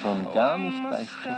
Schon gar nicht bei Schiff.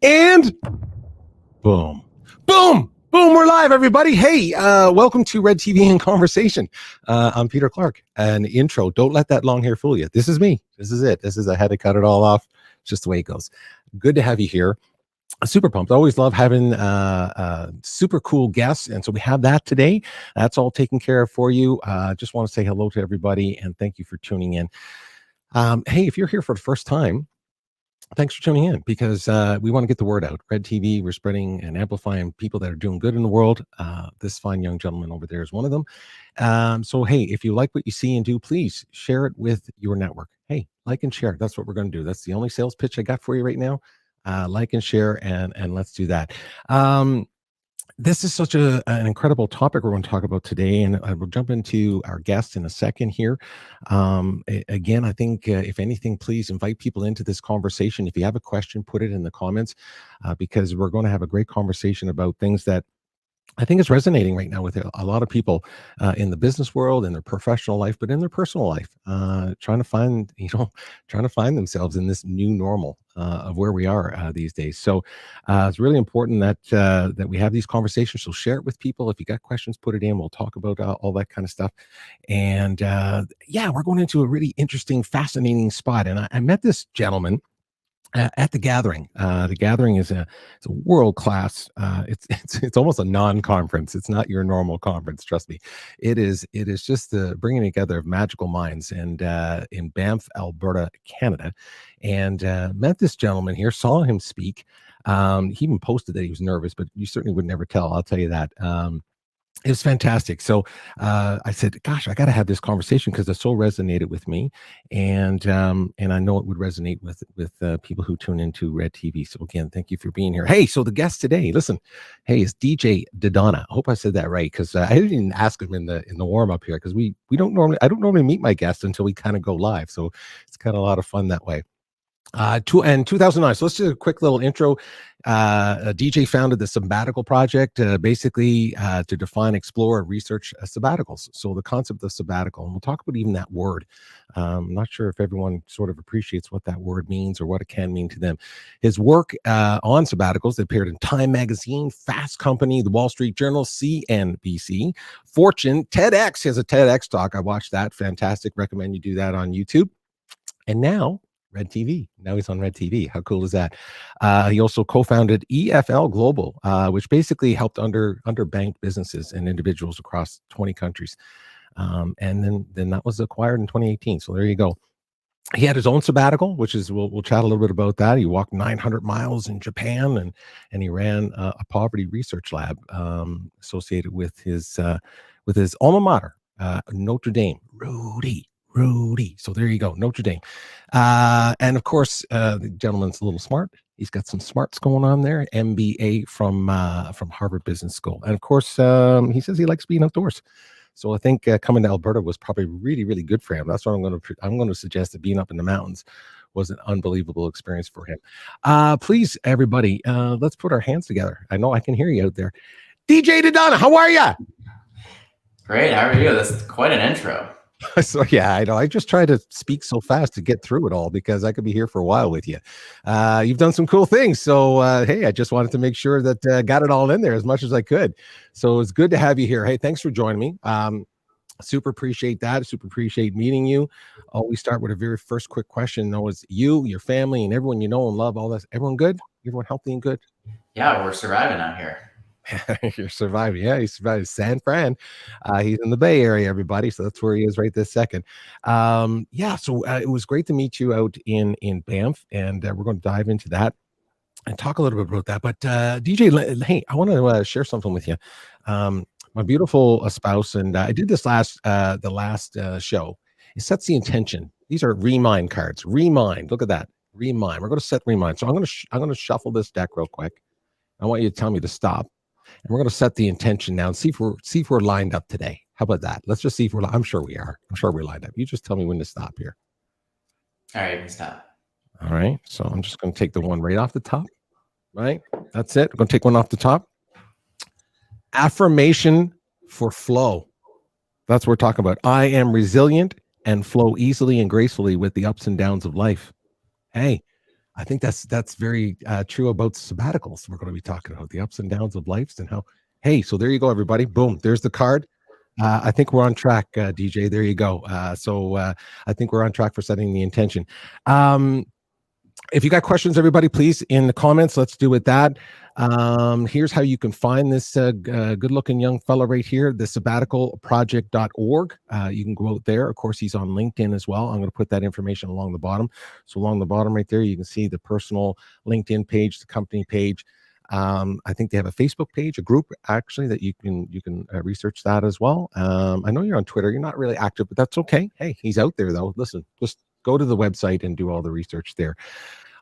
And boom, boom, boom, we're live, everybody. Hey, welcome to Red TV in Conversation. I'm Peter Clark. An intro, don't let that long hair fool you. This is me. This is it. I had to cut it all off. It's just the way it goes. Good to have you here. Super pumped. Always love having super cool guests, and so we have that today. That's all taken care of for you. Just want to say hello to everybody and thank you for tuning in. Hey, if you're here for the first time, thanks for tuning in, because we want to get the word out. Red TV, we're spreading and amplifying people that are doing good in the world. This fine young gentleman over there is one of them. So, hey, if you like what you see and do, please share it with your network. Hey, like and share. That's what we're going to do. That's the only sales pitch I got for you right now. Like and share, and let's do that. This is such an incredible topic we're going to talk about today, and I will jump into our guest in a second here. Again, I think if anything, please invite people into this conversation. If you have a question, put it in the comments, because we're going to have a great conversation about things that I think is resonating right now with a lot of people in the business world, in their professional life, but in their personal life, trying to find themselves in this new normal of where we are these days. So it's really important that we have these conversations. So share it with people. If you got questions, put it in. We'll talk about all that kind of stuff. And yeah, we're going into a really interesting, fascinating spot. And I met this gentleman at the Gathering. The Gathering is a world class. It's almost a non-conference. It's not your normal conference. Trust me. It is just the bringing together of magical minds, and in Banff, Alberta, Canada. And met this gentleman here. Saw him speak. He even posted that he was nervous, but you certainly would never tell. I'll tell you that. It was fantastic. So I said, gosh, I got to have this conversation because it so resonated with me. And I know it would resonate with people who tune into Red TV. So again, thank you for being here. Hey, so the guest today, listen, hey, is DJ DiDonna. I hope I said that right, because I didn't even ask him in the warm up here, because I don't normally meet my guests until we kind of go live. So it's kind of a lot of fun that way. 2009. So let's do a quick little intro. DJ founded the Sabbatical Project, basically to define, explore, and research sabbaticals. So the concept of sabbatical, and we'll talk about even that word. I'm not sure if everyone sort of appreciates what that word means or what it can mean to them. His work on sabbaticals appeared in Time Magazine, Fast Company, The Wall Street Journal, CNBC, Fortune, TEDx. He has a TEDx talk. I watched that. Fantastic. Recommend you do that on YouTube. And now Red TV. Now he's on Red TV. How cool is that? He also co-founded EFL Global, which basically helped underbanked businesses and individuals across 20 countries. And then that was acquired in 2018. So there you go. He had his own sabbatical, which is we'll chat a little bit about that. He walked 900 miles in Japan, and he ran a poverty research lab associated with his alma mater, Notre Dame. Rudy. So there you go, Notre Dame. And of course, the gentleman's a little smart. He's got some smarts going on there. MBA from Harvard Business School. And of course, he says he likes being outdoors. So I think coming to Alberta was probably really, really good for him. That's what I'm going to suggest, that being up in the mountains was an unbelievable experience for him. Please, everybody, let's put our hands together. I know I can hear you out there. DJ DiDonna, how are you? Great. How are you? That's quite an intro. So yeah, I know. I just try to speak so fast to get through it all, because I could be here for a while with you. You've done some cool things. So hey, I just wanted to make sure that got it all in there as much as I could. So it's good to have you here. Hey, thanks for joining me. Super appreciate that. Super appreciate meeting you. Always start with a very first quick question. Though, is you, your family, and everyone you know and love, all that. Everyone good? Everyone healthy and good? Yeah, we're surviving out here. You're surviving. Yeah, he's surviving San Fran. He's in the Bay Area, everybody. So that's where he is right this second. Yeah, so it was great to meet you out in Banff, and we're going to dive into that and talk a little bit about that. But DJ, hey, I want to share something with you. My beautiful spouse, and I did this the last show. It sets the intention. These are remind cards. Remind. Look at that. Remind. We're going to set remind. So I'm going to shuffle this deck real quick. I want you to tell me to stop. And we're going to set the intention now and see if we're lined up today. How about that? Let's just see if I'm sure we are. I'm sure we're lined up. You just tell me when to stop here. All right, you can stop. All right. So I'm just going to take the one right off the top. Right. That's it. We're going to take one off the top. Affirmation for flow. That's what we're talking about. I am resilient and flow easily and gracefully with the ups and downs of life. Hey, I think that's very true about sabbaticals. We're going to be talking about the ups and downs of life and how, hey, so there you go, everybody. Boom. There's the card. I think we're on track, DJ. There you go. So I think we're on track for setting the intention. If you got questions, everybody, please in the comments, let's do it that. Here's how you can find this good-looking young fella right here, the sabbaticalproject.org. You can go out there. Of course, he's on LinkedIn as well. I'm going to put that information along the bottom. So along the bottom right there, you can see the personal LinkedIn page, the company page. I think they have a Facebook page, a group actually that you can research that as well. I know you're on Twitter. You're not really active, but that's okay. Hey, he's out there though. Listen, just go to the website and do all the research there.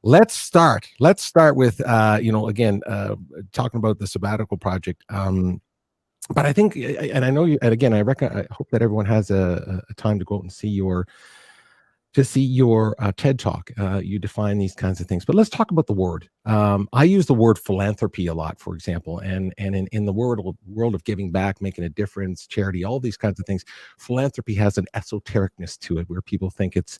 Let's start with again talking about the Sabbatical Project. But I think, and I know you, and again, I hope that everyone has a time to go out and see your TED talk. You define these kinds of things, but let's talk about the word. I use the word philanthropy a lot, for example, and in the world of giving back, making a difference, charity, all these kinds of things. Philanthropy has an esotericness to it, where people think it's,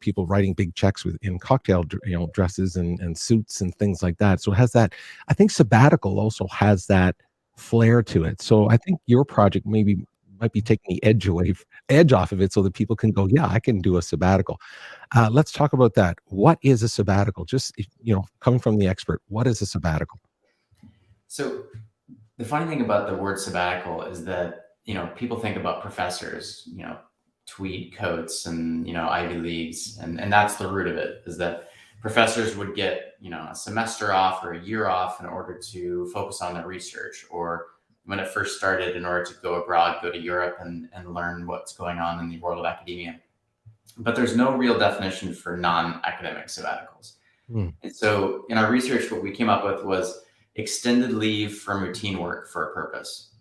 people writing big checks in cocktail, dresses and suits and things like that. So it has that. I think sabbatical also has that flair to it. So I think your project might be taking the edge off of it so that people can go, yeah, I can do a sabbatical. Let's talk about that. What is a sabbatical? Just, coming from the expert, what is a sabbatical? So the funny thing about the word sabbatical is that, people think about professors, tweed coats and, Ivy Leagues. And that's the root of it, is that professors would get, a semester off or a year off in order to focus on their research, or when it first started, in order to go abroad, go to Europe and learn what's going on in the world of academia. But there's no real definition for non-academic sabbaticals. And so in our research, what we came up with was extended leave from routine work for a purpose,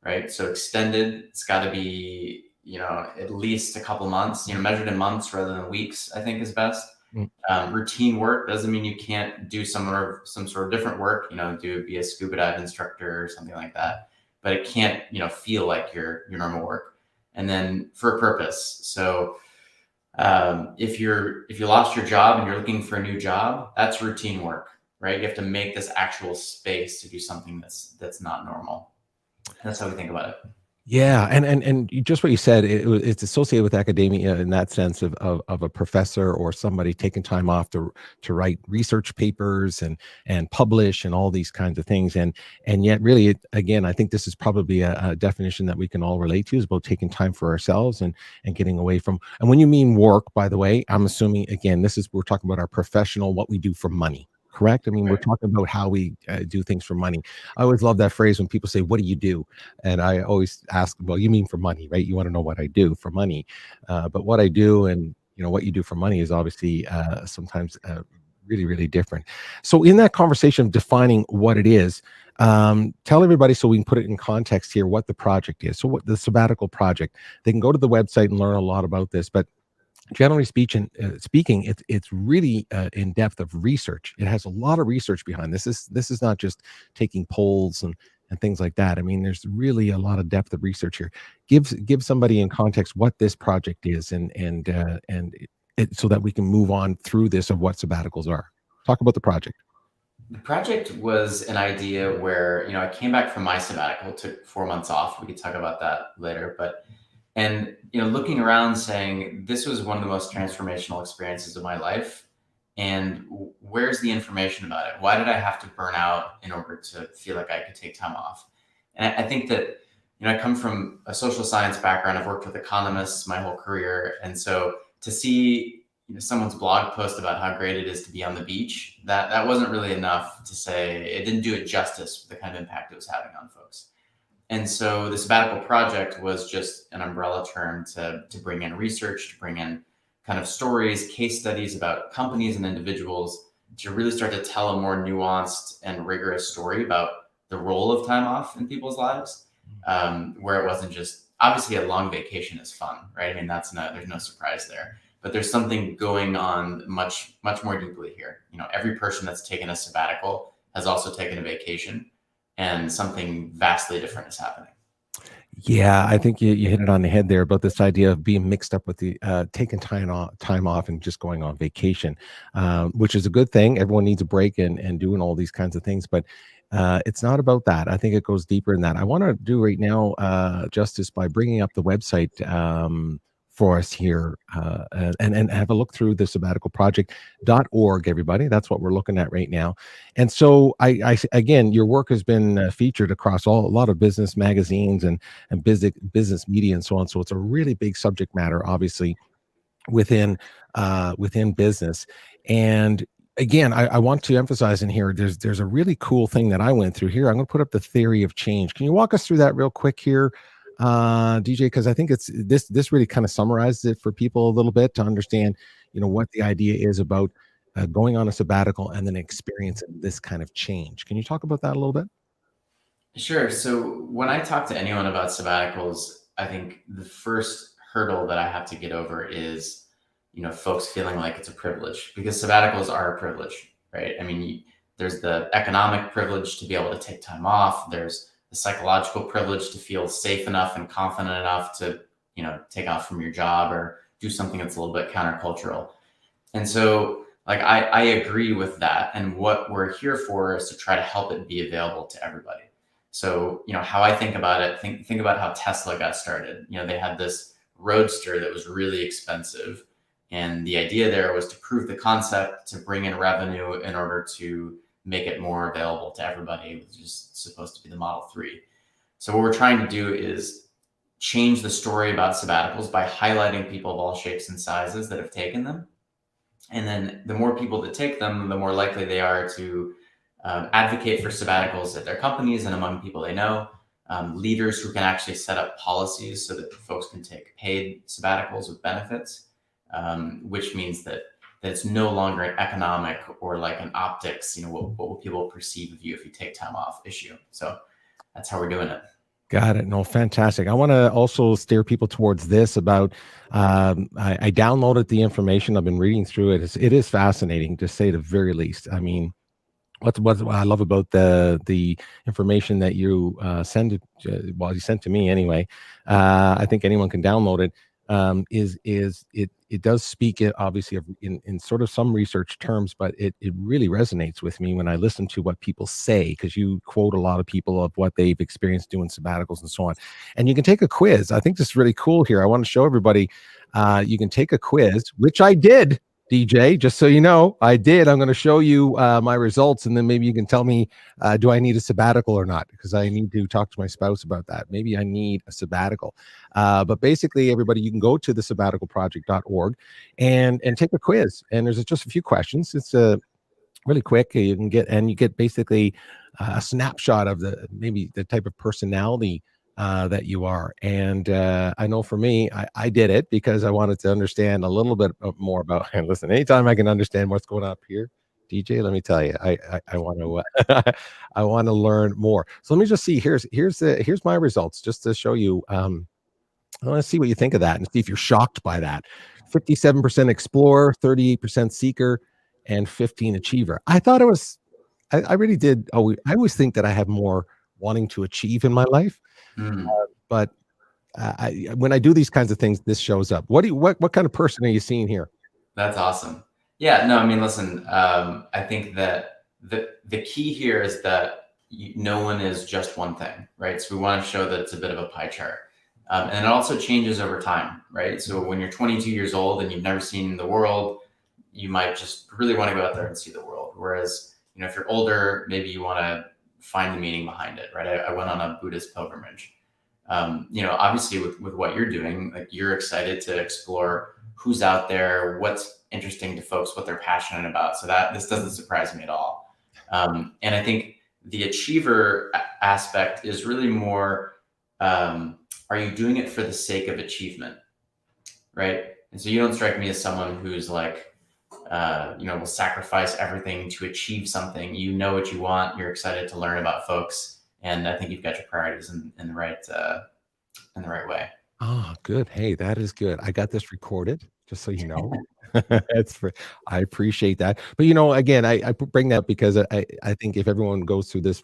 right? So extended, it's got to be, at least a couple months, measured in months rather than weeks, I think is best. Routine work doesn't mean you can't do some sort of different work, be a scuba dive instructor or something like that, but it can't, feel like your normal work. And then for a purpose. So if you lost your job and you're looking for a new job, that's routine work, right? You have to make this actual space to do something that's not normal. That's how we think about it. Yeah, and just what you said, it's associated with academia in that sense of a professor or somebody taking time off to write research papers and publish and all these kinds of things, and yet really, again, I think this is probably a definition that we can all relate to, is about taking time for ourselves and getting away from. And when you mean work, by the way, I'm assuming again we're talking about our professional, what we do for money. Correct. I mean, we're talking about how we do things for money. I always love that phrase when people say, "What do you do?" And I always ask, "Well, you mean for money, right? You want to know what I do for money." But what I do and what you do for money is obviously sometimes really, really different. So in that conversation of defining what it is, tell everybody, so we can put it in context here, what the project is. So what the Sabbatical Project, they can go to the website and learn a lot about this, but generally speaking, it's really in depth of research. It has a lot of research behind this. This is not just taking polls and things like that. I mean, there's really a lot of depth of research here. Give somebody in context what this project is, and it, so that we can move on through this of what sabbaticals are. Talk about the project. The project was an idea where, I came back from my sabbatical, took 4 months off. We could talk about that later, but And, looking around saying, this was one of the most transformational experiences of my life. And where's the information about it? Why did I have to burn out in order to feel like I could take time off? And I think that, I come from a social science background. I've worked with economists my whole career. And so to see someone's blog post about how great it is to be on the beach, that wasn't really enough to say, it didn't do it justice for the kind of impact it was having on folks. And so the Sabbatical Project was just an umbrella term to bring in research, to bring in kind of stories, case studies about companies and individuals, to really start to tell a more nuanced and rigorous story about the role of time off in people's lives, where it wasn't just, obviously a long vacation is fun, right? I mean, there's no surprise there, but there's something going on much, much more deeply here. Every person that's taken a sabbatical has also taken a vacation, and something vastly different is happening. Yeah, I think you hit it on the head there about this idea of being mixed up with the taking time off and just going on vacation, which is a good thing. Everyone needs a break and doing all these kinds of things, but it's not about that. I think it goes deeper than that. I want to do right now justice by bringing up the website for us here and have a look through the sabbaticalproject.org, everybody. That's what we're looking at right now. And so I again, your work has been featured across a lot of business magazines and business media and so on. So it's a really big subject matter, obviously, within business. And again, I want to emphasize in here, there's a really cool thing that I went through here. I'm going to put up the theory of change. Can you walk us through that real quick here, DJ? Because I think it's this really kind of summarizes it for people a little bit to understand, what the idea is about going on a sabbatical and then experiencing this kind of change. Can you talk about that a little bit? Sure. So when I talk to anyone about sabbaticals, I think the first hurdle that I have to get over is, folks feeling like it's a privilege, because sabbaticals are a privilege, right? I mean, there's the economic privilege to be able to take time off. There's the psychological privilege to feel safe enough and confident enough to, take off from your job or do something that's a little bit countercultural. And so, like, I agree with that. And what we're here for is to try to help it be available to everybody. So, how I think about it, think about how Tesla got started. They had this Roadster that was really expensive. And the idea there was to prove the concept, to bring in revenue in order to make it more available to everybody. It was just supposed to be the Model 3. So what we're trying to do is change the story about sabbaticals by highlighting people of all shapes and sizes that have taken them. And then the more people that take them, the more likely they are to advocate for sabbaticals at their companies and among people they know. Leaders who can actually set up policies so that folks can take paid sabbaticals with benefits, which means that it's no longer an economic or like an optics, what will people perceive of you if you take time off issue. So that's how we're doing it. Got it. No, fantastic. I want to also steer people towards this about, I downloaded the information. I've been reading through it. It is fascinating, to say the very least. I mean, what I love about the information that you send to me anyway, I think anyone can download it, is it does speak it obviously in sort of some research terms, but it really resonates with me when I listen to what people say, because you quote a lot of people of what they've experienced doing sabbaticals and so on. And you can take a quiz. I think this is really cool here. I want to show everybody, you can take a quiz, which I did, DJ, just so you know, I did. I'm going to show you my results, and then maybe you can tell me, do I need a sabbatical or not? Because I need to talk to my spouse about that. Maybe I need a sabbatical. But basically, everybody, you can go to the sabbaticalproject.org and take a quiz. And there's just a few questions. It's really quick. You get basically a snapshot of maybe the type of personality that you are. And I know for me, I did it because I wanted to understand a little bit more about, and listen, anytime I can understand what's going on up here, DJ, let me tell you, I want to I want to learn more. So let me just see, here's my results, just to show you. I want to see what you think of that and see if you're shocked by that. 57% explorer, 38% seeker, and 15 achiever. I thought it was, I really did. Oh, I always think that I have more wanting to achieve in my life. But when I do these kinds of things, this shows up. What kind of person are you seeing here? That's awesome. Yeah, no, I mean, listen, I think that the key here is that no one is just one thing, right? So we want to show that it's a bit of a pie chart. And it also changes over time, right? So when you're 22 years old and you've never seen the world, you might just really want to go out there and see the world. Whereas, if you're older, maybe you want to find the meaning behind it, right? I went on a Buddhist pilgrimage. Obviously with what you're doing, like, you're excited to explore who's out there, what's interesting to folks, what they're passionate about. So that this doesn't surprise me at all. And I think the achiever aspect is really more, are you doing it for the sake of achievement, right? And so you don't strike me as someone who's like, will sacrifice everything to achieve something. You know what you want. You're excited to learn about folks, and I think you've got your priorities in the right way. Oh, good. Hey, that is good. I got this recorded, just so you know. I appreciate that. But again, I bring that because I think if everyone goes through this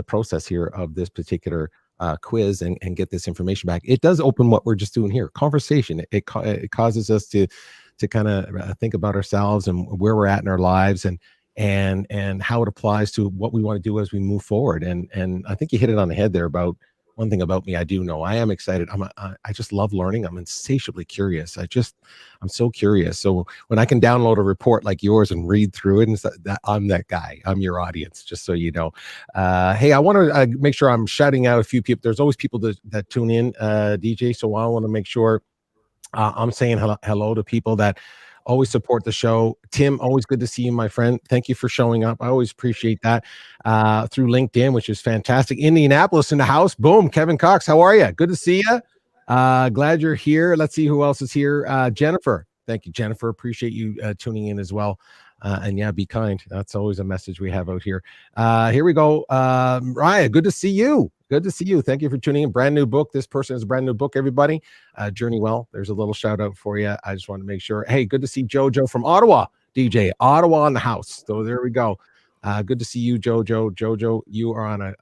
process here of this particular quiz and get this information back, it does open what we're just doing here, conversation. It causes us to kind of think about ourselves and where we're at in our lives and how it applies to what we want to do as we move forward. And I think you hit it on the head there about one thing about me. I do know I am excited. I just love learning. I'm insatiably curious. I'm so curious. So when I can download a report like yours and read through it, and that I'm that guy. I'm your audience, just so you know. Hey, I want to make sure I'm shouting out a few people. There's always people that tune in, DJ. So I want to make sure I'm saying hello to people that always support the show. Tim, always good to see you, my friend. Thank you for showing up. I always appreciate that through LinkedIn, which is fantastic. Indianapolis in the house. Boom. Kevin Cox, how are you? Good to see you. Glad you're here. Let's see who else is here. Jennifer. Thank you, Jennifer. Appreciate you tuning in as well. And yeah, be kind. That's always a message we have out here. Here we go. Raya, good to see you. Good to see you. Thank you for tuning in. Brand new book. This person has a brand new book, everybody. Journey Well. There's a little shout out for you. I just want to make sure. Hey, good to see Jojo from Ottawa. DJ, Ottawa in the house. So there we go. Good to see you, Jojo. Jojo, you are on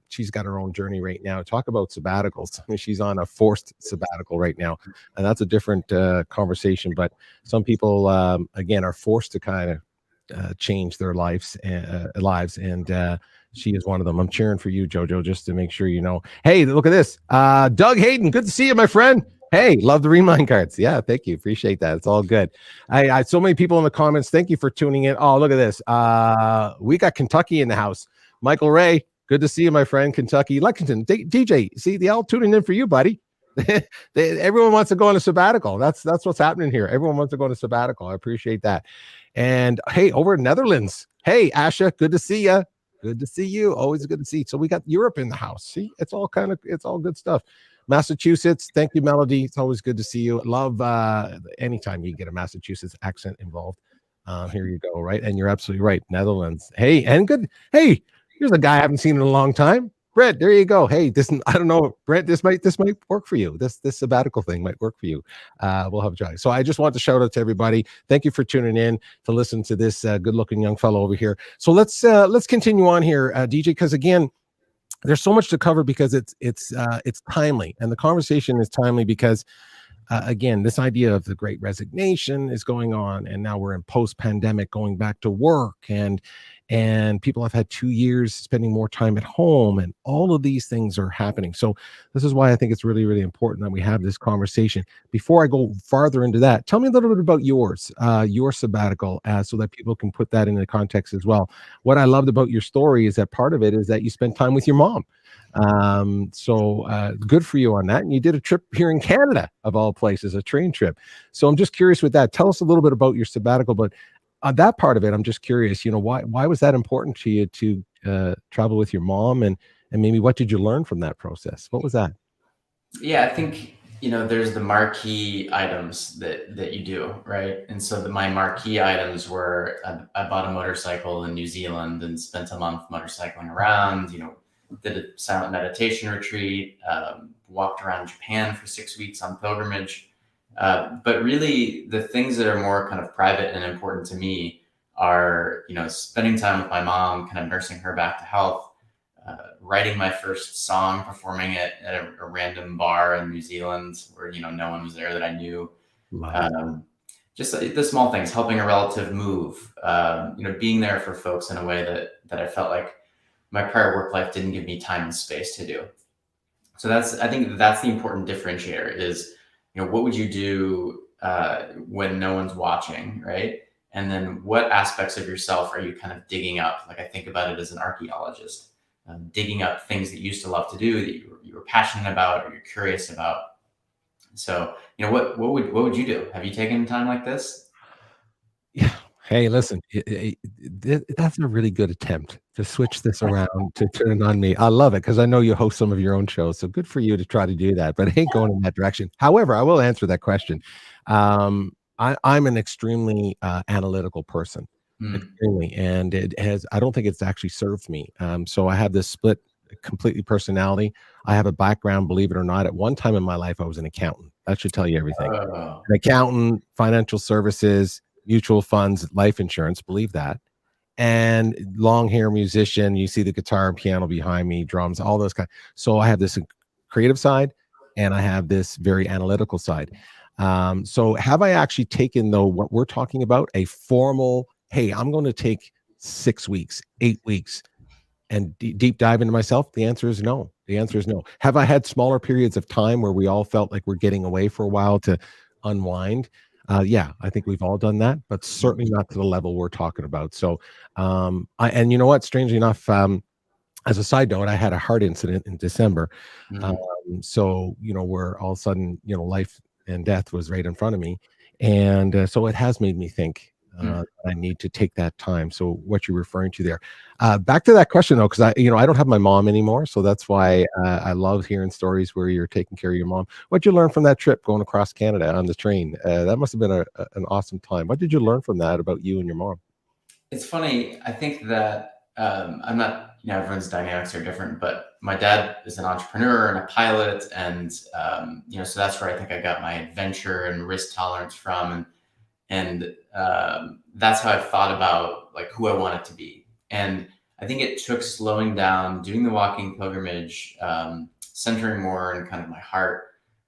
she's got her own journey right now. Talk about sabbaticals. She's on a forced sabbatical right now. And that's a different conversation. But some people, again, are forced to kind of change their lives and she is one of them. I'm cheering for you, Jojo, just to make sure you know. Hey, look at this. Doug Hayden, good to see you, my friend. Hey, love the remind cards. Yeah, thank you. Appreciate that. It's all good. I so many people in the comments. Thank you for tuning in. Oh, look at this. We got Kentucky in the house. Michael Ray, good to see you, my friend. Kentucky, Lexington. DJ, see, they all tuning in for you, buddy. Everyone wants to go on a sabbatical. That's what's happening here. Everyone wants to go on a sabbatical. I appreciate that. And hey, over in Netherlands. Hey, Asha, good to see you. Good to see you. Always good to see you. So we got Europe in the house. See, it's all good stuff. Massachusetts. Thank you, Melody. It's always good to see you. Love anytime you get a Massachusetts accent involved. Here you go. Right. And you're absolutely right. Netherlands. Hey, and good. Hey, here's a guy I haven't seen in a long time. Brett, there you go. Hey, I don't know, Brett, this might work for you. This sabbatical thing might work for you. We'll have a try. So I just want to shout out to everybody. Thank you for tuning in to listen to this good-looking young fellow over here. So let's continue on here, DJ, because again, there's so much to cover because it's timely, and the conversation is timely because again, this idea of the Great Resignation is going on, and now we're in post-pandemic, going back to work, and people have had 2 years spending more time at home, and all of these things are happening. So this is why I think it's really, really important that we have this conversation. Before I go farther into that, tell me a little bit about your sabbatical, so that people can put that into context as well. What I loved about your story is that part of it is that you spent time with your mom. So good for you on that. And you did a trip here in Canada, of all places, a train trip. So I'm just curious with that. Tell us a little bit about your sabbatical, but on that part of it, I'm just curious, why was that important to you to travel with your mom, and maybe what did you learn from that process? What was that? Yeah, I think, there's the marquee items that you do, right? And so my marquee items were, I bought a motorcycle in New Zealand and spent a month motorcycling around, did a silent meditation retreat, walked around Japan for 6 weeks on pilgrimage. But really the things that are more kind of private and important to me are, spending time with my mom, kind of nursing her back to health, writing my first song, performing it at a random bar in New Zealand where, no one was there that I knew. Just the small things, helping a relative move, being there for folks in a way that I felt like my prior work life didn't give me time and space to do. So I think that's the important differentiator is, what would you do when no one's watching, right? And then what aspects of yourself are you kind of digging up? Like I think about it as an archaeologist, digging up things that you used to love to do, that you were passionate about or you're curious about. So, what would you do? Have you taken time like this? Yeah. Hey, listen, that's a really good attempt to switch this around, to turn it on me. I love it because I know you host some of your own shows, so good for you to try to do that, but it ain't going in that direction. However, I will answer that question. I'm an extremely analytical person, extremely, and I don't think it's actually served me. So I have this split completely personality. I have a background, believe it or not. At one time in my life, I was an accountant. That should tell you everything. An accountant, financial services, mutual funds, life insurance, believe that. And long hair musician, you see the guitar and piano behind me, drums, all those kind. So I have this creative side and I have this very analytical side. So have I actually taken, though, what we're talking about, a formal, hey, I'm going to take 6 weeks, 8 weeks and deep dive into myself? The answer is no. The answer is no. Have I had smaller periods of time where we all felt like we're getting away for a while to unwind? Yeah, I think we've all done that, but certainly not to the level we're talking about. So, and you know what? Strangely enough, as a side note, I had a heart incident in December. So, where all of a sudden, life and death was right in front of me. And so it has made me think I need to take that time. So what you're referring to there, back to that question though, because I don't have my mom anymore. So that's why I love hearing stories where you're taking care of your mom. What'd you learn from that trip going across Canada on the train? That must have been an awesome time. What did you learn from that about you and your mom? It's funny. I think that I'm not, everyone's dynamics are different, but my dad is an entrepreneur and a pilot. And, so that's where I think I got my adventure and risk tolerance from. And that's how I've thought about like who I wanted to be. And I think it took slowing down, doing the walking pilgrimage, centering more in kind of my heart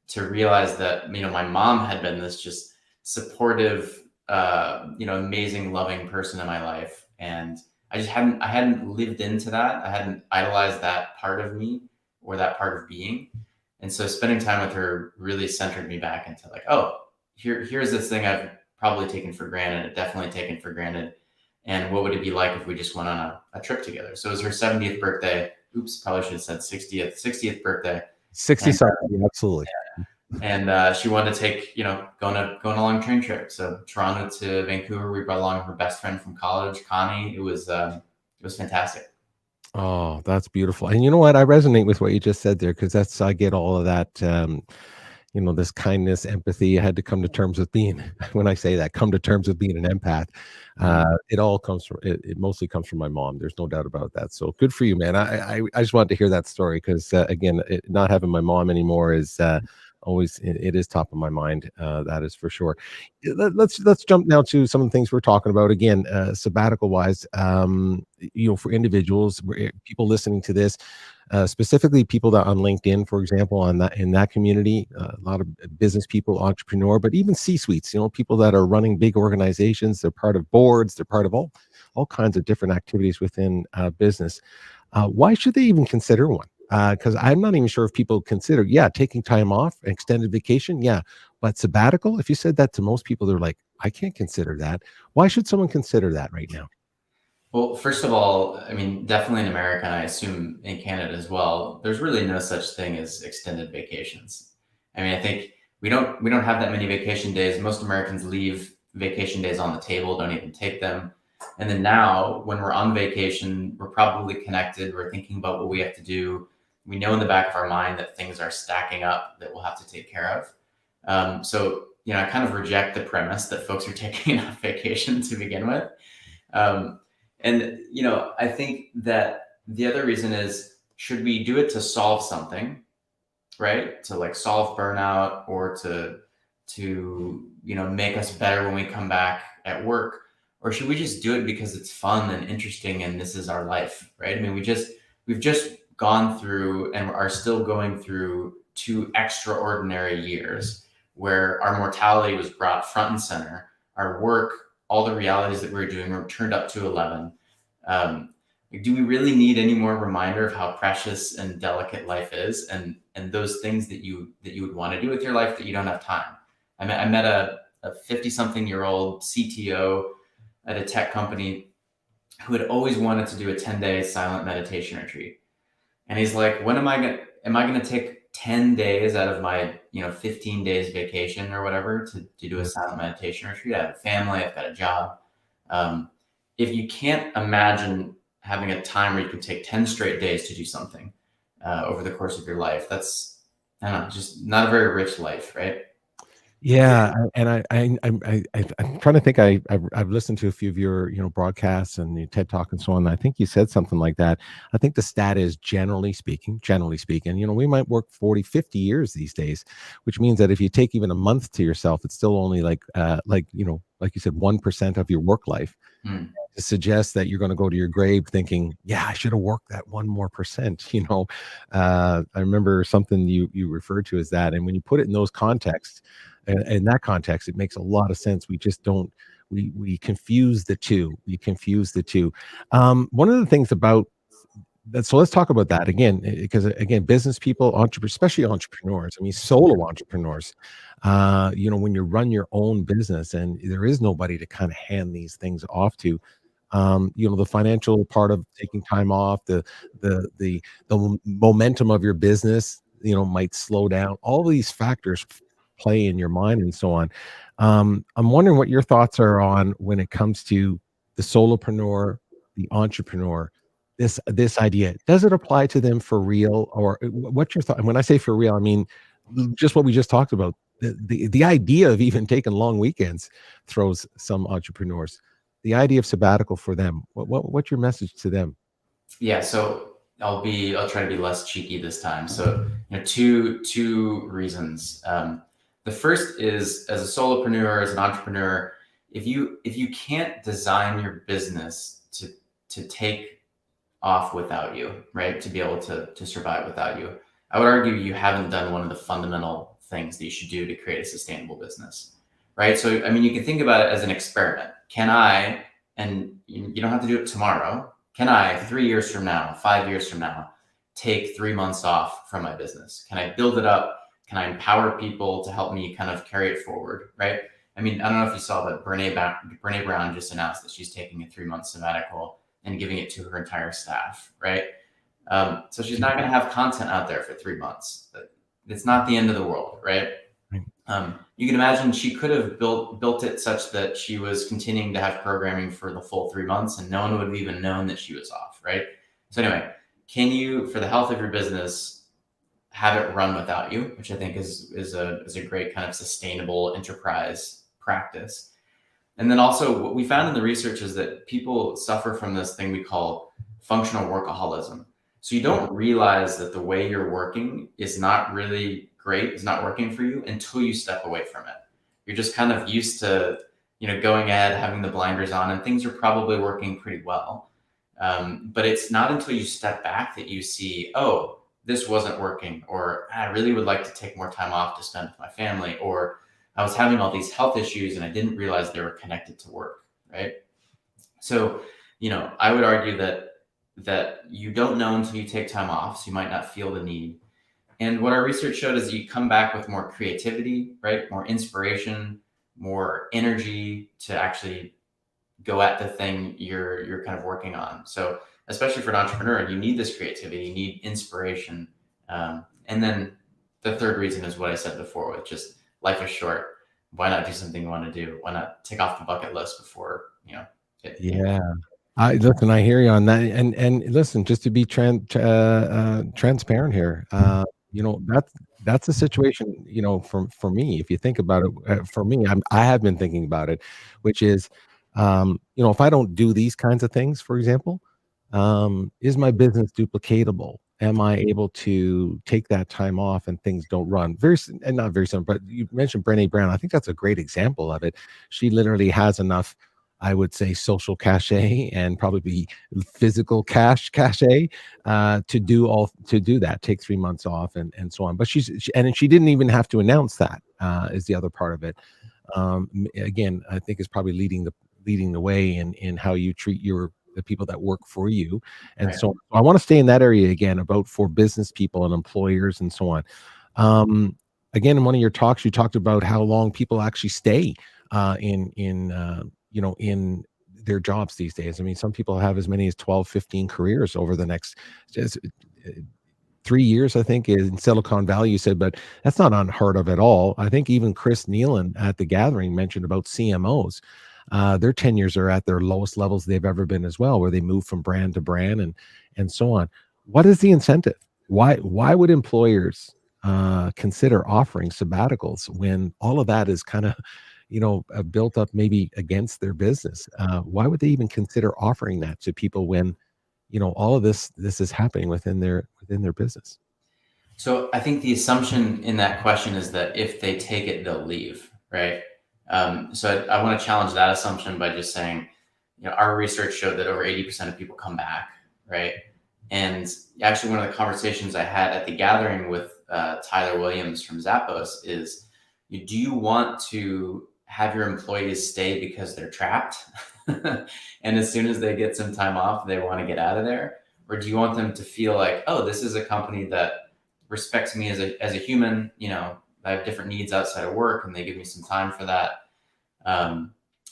to realize that, my mom had been this just supportive, amazing, loving person in my life. And I hadn't lived into that. I hadn't idolized that part of me or that part of being. And so spending time with her really centered me back into like, oh, here's this thing I've probably taken for granted, definitely taken for granted. And what would it be like if we just went on a trip together? So it was her 70th birthday. Oops, probably should have said 60th birthday. 60 something, absolutely. And she wanted to take, going on a long train trip. So Toronto to Vancouver, we brought along her best friend from college, Connie. It was fantastic. Oh, that's beautiful. And you know what? I resonate with what you just said there, because I get all of that, this kindness, empathy. I had to come to terms with being, when I say that, come to terms with being an empath. It all comes from, it mostly comes from my mom. There's no doubt about that. So good for you, man. I just wanted to hear that story because, again, not having my mom anymore is always, it is top of my mind. That is for sure. Let's jump now to some of the things we're talking about. Again, sabbatical wise, for individuals, people listening to this, specifically people that on LinkedIn, for example, in that community, a lot of business people, entrepreneur, but even C-suites, people that are running big organizations. They're part of boards. They're part of all kinds of different activities within business. Why should they even consider one? Because I'm not even sure if people consider, taking time off, extended vacation, but sabbatical. If you said that to most people, they're like, I can't consider that. Why should someone consider that right now? Well, first of all, definitely in America, and I assume in Canada as well, there's really no such thing as extended vacations. I think we don't have that many vacation days. Most Americans leave vacation days on the table, don't even take them. And then now when we're on vacation, we're probably connected. We're thinking about what we have to do. We know in the back of our mind that things are stacking up that we'll have to take care of. So, I kind of reject the premise that folks are taking enough vacation to begin with. And, I think that the other reason is, should we do it to solve something, right? To like solve burnout or to make us better when we come back at work? Or should we just do it because it's fun and interesting and this is our life, right? We've just gone through and are still going through 2 extraordinary years where our mortality was brought front and center. Our work, all the realities that we were doing were turned up to 11. Like, do we really need any more reminder of how precious and delicate life is, and those things that you would want to do with your life that you don't have time? I met a 50-something-year-old CTO at a tech company who had always wanted to do a 10-day silent meditation retreat. And he's like, when am I going to take 10 days out of my, 15 days vacation or whatever to do a silent meditation retreat? I have a family, I've got a job. If you can't imagine having a time where you could take 10 straight days to do something over the course of your life, that's, I don't know, just not a very rich life, right? Yeah, and I'm trying to think. I've listened to a few of your broadcasts and your TED Talk and so on. I think you said something like that. I think the stat is generally speaking, we might work 40, 50 years these days, which means that if you take even a month to yourself, it's still only like you said, 1% of your work life. To suggest that you're going to go to your grave thinking, yeah, I should have worked that 1 more percent. I remember something you referred to as that, and when you put it in those contexts. In that context, it makes a lot of sense. We just don't, we confuse the two. One of the things about that, so let's talk about that again, because again, business people, especially entrepreneurs, I mean, solo entrepreneurs, when you run your own business and there is nobody to kind of hand these things off to, the financial part of taking time off, the momentum of your business, might slow down. All these factors play in your mind and so on. I'm wondering what your thoughts are on when it comes to the solopreneur, the entrepreneur, this idea. Does it apply to them for real, or what's your thought? And when I say for real, I mean just what we just talked about. The idea of even taking long weekends throws some entrepreneurs. The idea of sabbatical for them. What's your message to them? Yeah, so I'll try to be less cheeky this time. So two reasons. The first is, as a solopreneur, as an entrepreneur, if you can't design your business to take off without you, right, to be able to survive without you, I would argue you haven't done one of the fundamental things that you should do to create a sustainable business, right? So, I mean, you can think about it as an experiment. Can I, and you don't have to do it tomorrow, can I, 3 years from now, 5 years from now, take 3 months off from my business? Can I build it up? Can I empower people to help me kind of carry it forward, right? I mean, I don't know if you saw, but Brene Brown just announced that she's taking a 3-month sabbatical and giving it to her entire staff, right? So she's not going to have content out there for 3 months. It's not the end of the world, right? You can imagine she could have built it such that she was continuing to have programming for the full 3 months and no one would have even known that she was off, right? So anyway, can you, for the health of your business, have it run without you, which I think is a great kind of sustainable enterprise practice. And then also what we found in the research is that people suffer from this thing we call functional workaholism. So you don't realize that the way you're working is not really great, is not working for you until you step away from it. You're just kind of used to, going ahead, having the blinders on, and things are probably working pretty well. But it's not until you step back that you see, oh, this wasn't working, or I really would like to take more time off to spend with my family, or I was having all these health issues and I didn't realize they were connected to work, right? So, I would argue that you don't know until you take time off, so you might not feel the need. And what our research showed is you come back with more creativity, right? More inspiration, more energy to actually go at the thing you're kind of working on. So especially for an entrepreneur, you need this creativity, you need inspiration. And then the third reason is what I said before, with just life is short. Why not do something you want to do? Why not take off the bucket list before, Yeah. Listen, I hear you on that. And listen, just to be transparent here, that's a situation, for me, if you think about it, for me, I have been thinking about it, which is, if I don't do these kinds of things, for example, is my business duplicatable? Am I able to take that time off and things don't run? Not very simple, but you mentioned Brene Brown. I think that's a great example of it. She literally has enough, I would say, social cachet and probably physical cachet to do that, take 3 months off and so on. But she didn't even have to announce that, is the other part of it. Again, I think is probably leading the way in how you treat your the people that work for you, and Right. so on. I want to stay in that area again about for business people and employers and so on. Again, in one of your talks, you talked about how long people actually stay in their jobs these days. I mean, some people have as many as 12, 15 careers over the next 3 years, I think, in Silicon Valley, you said, but that's not unheard of at all. I think even Chris Nealon at the gathering mentioned about CMOs. Their tenures are at their lowest levels they've ever been as well, where they move from brand to brand and so on. What is the incentive? Why would employers consider offering sabbaticals when all of that is kind of built up maybe against their business? Why would they even consider offering that to people when all of this is happening within their business? So I think the assumption in that question is that if they take it, they'll leave, right? So I want to challenge that assumption by just saying, our research showed that over 80% of people come back, right? And actually, one of the conversations I had at the gathering with Tyler Williams from Zappos is, do you want to have your employees stay because they're trapped? And as soon as they get some time off, they want to get out of there? Or do you want them to feel like, oh, this is a company that respects me as a human, I have different needs outside of work and they give me some time for that.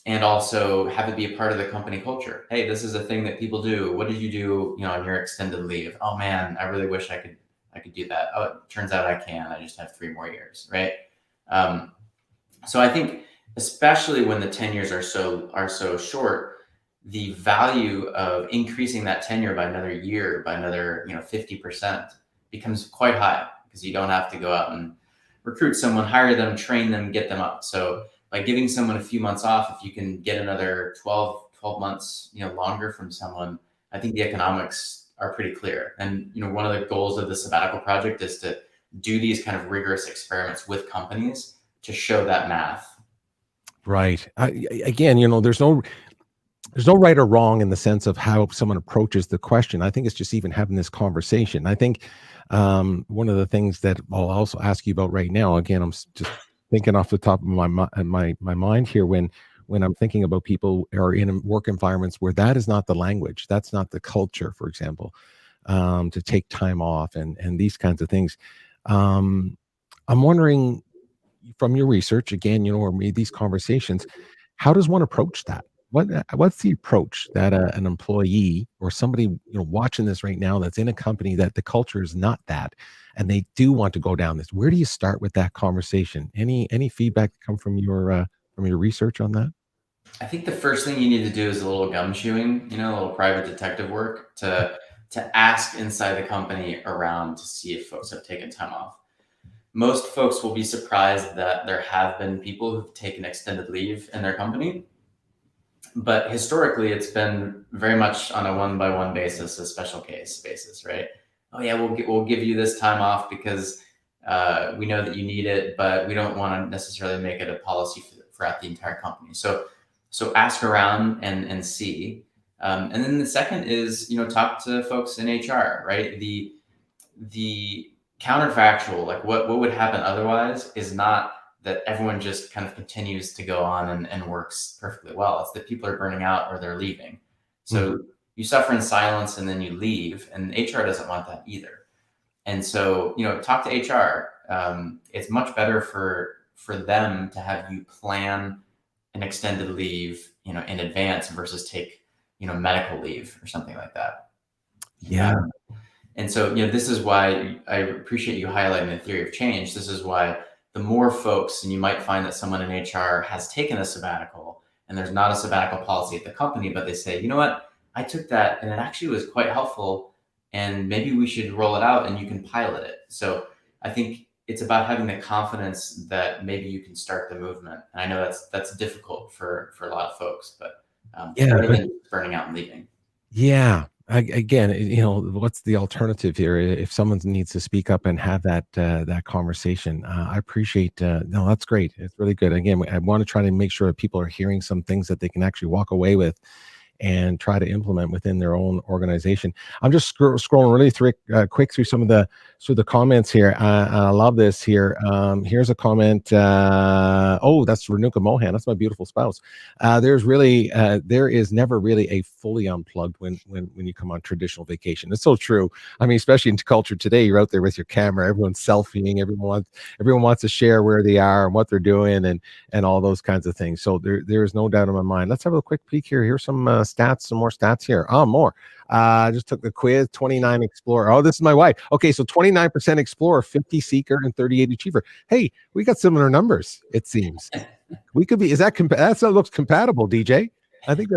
And also have it be a part of the company culture. Hey, this is a thing that people do. What did you do, on your extended leave? Oh man, I really wish I could do that. Oh, it turns out I can. I just have 3 more years, right? So I think, especially when the tenures are so short, the value of increasing that tenure by another year, by another 50%, becomes quite high, because you don't have to go out and recruit someone, hire them, train them, get them up. So by giving someone a few months off, if you can get another 12 months, longer from someone, I think the economics are pretty clear. And, one of the goals of the Sabbatical Project is to do these kind of rigorous experiments with companies to show that math. Right. Again, there's no right or wrong in the sense of how someone approaches the question. I think it's just even having this conversation. I think one of the things that I'll also ask you about right now, again, I'm just thinking off the top of my mind here, when I'm thinking about people who are in work environments where that is not the language, that's not the culture, for example, to take time off and these kinds of things. I'm wondering, from your research, again, or maybe these conversations, how does one approach that? What's the approach that an employee or somebody watching this right now that's in a company that the culture is not that, and they do want to go down this? Where do you start with that conversation? Any feedback come from your research on that? I think the first thing you need to do is a little gumshoeing, a little private detective work to ask inside the company around to see if folks have taken time off. Most folks will be surprised that there have been people who've taken extended leave in their company. But historically, it's been very much on a 1-by-1 basis, a special case basis, right? Oh yeah, we'll give you this time off because we know that you need it, but we don't want to necessarily make it a policy throughout the entire company. So ask around and see. And then the second is, talk to folks in HR, right? The counterfactual, like what would happen otherwise, is not that everyone just kind of continues to go on and works perfectly well. It's that people are burning out or they're leaving. So you suffer in silence and then you leave, and HR doesn't want that either. And so, talk to HR. It's much better for them to have you plan an extended leave, in advance versus take, medical leave or something like that. Yeah. And so, this is why I appreciate you highlighting the theory of change. This is why the more folks, and you might find that someone in HR has taken a sabbatical and there's not a sabbatical policy at the company, but they say, you know what, I took that and it actually was quite helpful, and maybe we should roll it out and you can pilot it. So I think it's about having the confidence that maybe you can start the movement. And I know that's difficult for a lot of folks, but rather than burning out and leaving. Yeah. Again, what's the alternative here? If someone needs to speak up and have that conversation, I appreciate. No, that's great. It's really good. Again, I want to try to make sure that people are hearing some things that they can actually walk away with and try to implement within their own organization. I'm just scrolling really quick through some of the comments here. I love this here. Here's a comment. Oh, that's Renuka Mohan. That's my beautiful spouse. There is never really a fully unplugged when you come on traditional vacation. It's so true. I mean, especially in culture today, you're out there with your camera, everyone's selfieing, everyone wants to share where they are and what they're doing and all those kinds of things. So there is no doubt in my mind. Let's have a quick peek here. Here's some stats, some more stats here. More. Just took the quiz. 29 Explorer. Oh, this is my wife. Okay, so 29% Explorer, 50 Seeker, and 38 Achiever. Hey, we got similar numbers, it seems. We could be. Is that that looks compatible, DJ? I think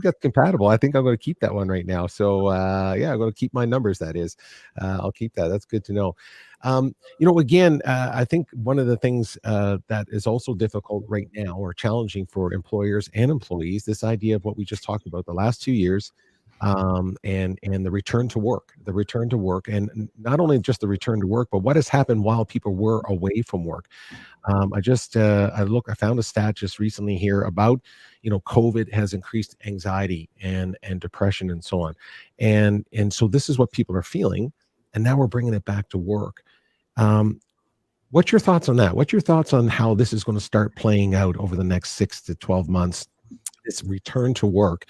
that's compatible. I think I'm going to keep that one right now. So yeah, I'm going to keep my numbers. That is, I'll keep that. That's good to know. Again, I think one of the things that is also difficult right now, or challenging for employers and employees, this idea of what we just talked about the last 2 years, and the return to work, and not only just the return to work, but what has happened while people were away from work. I found a stat just recently here about, COVID has increased anxiety and depression and so on. And so this is what people are feeling. And now we're bringing it back to work. What's your thoughts on that? What's your thoughts on how this is going to start playing out over the next 6 to 12 months, this return to work,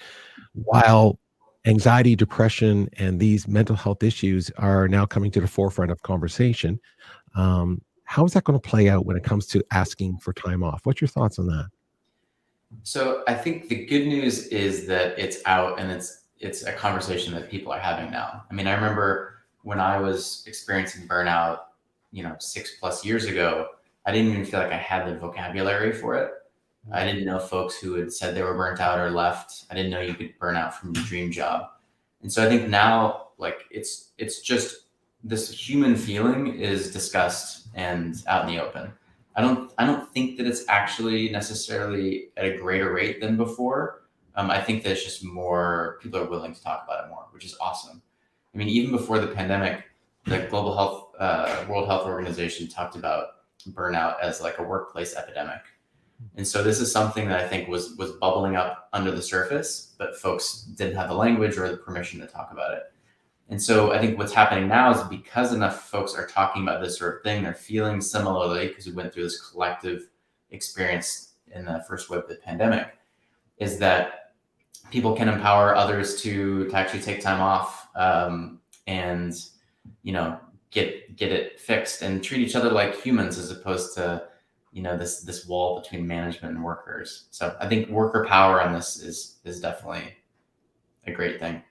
while anxiety, depression, and these mental health issues are now coming to the forefront of conversation? How is that going to play out when it comes to asking for time off? What's your thoughts on that? So I think the good news is that it's out and it's a conversation that people are having now. I mean, I remember when I was experiencing burnout, 6+ years ago, I didn't even feel like I had the vocabulary for it. I didn't know folks who had said they were burnt out or left. I didn't know you could burn out from your dream job. And so I think now, like, it's just this human feeling is discussed and out in the open. I don't think that it's actually necessarily at a greater rate than before. I think that it's just more people are willing to talk about it more, which is awesome. I mean, even before the pandemic, the World Health Organization talked about burnout as like a workplace epidemic. And so this is something that I think was bubbling up under the surface, but folks didn't have the language or the permission to talk about it. And so I think what's happening now is because enough folks are talking about this sort of thing, they're feeling similarly, because we went through this collective experience in the first wave of the pandemic, is that people can empower others to actually take time off and get it fixed and treat each other like humans, as opposed to this wall between management and workers. So I think worker power on this is definitely a great thing.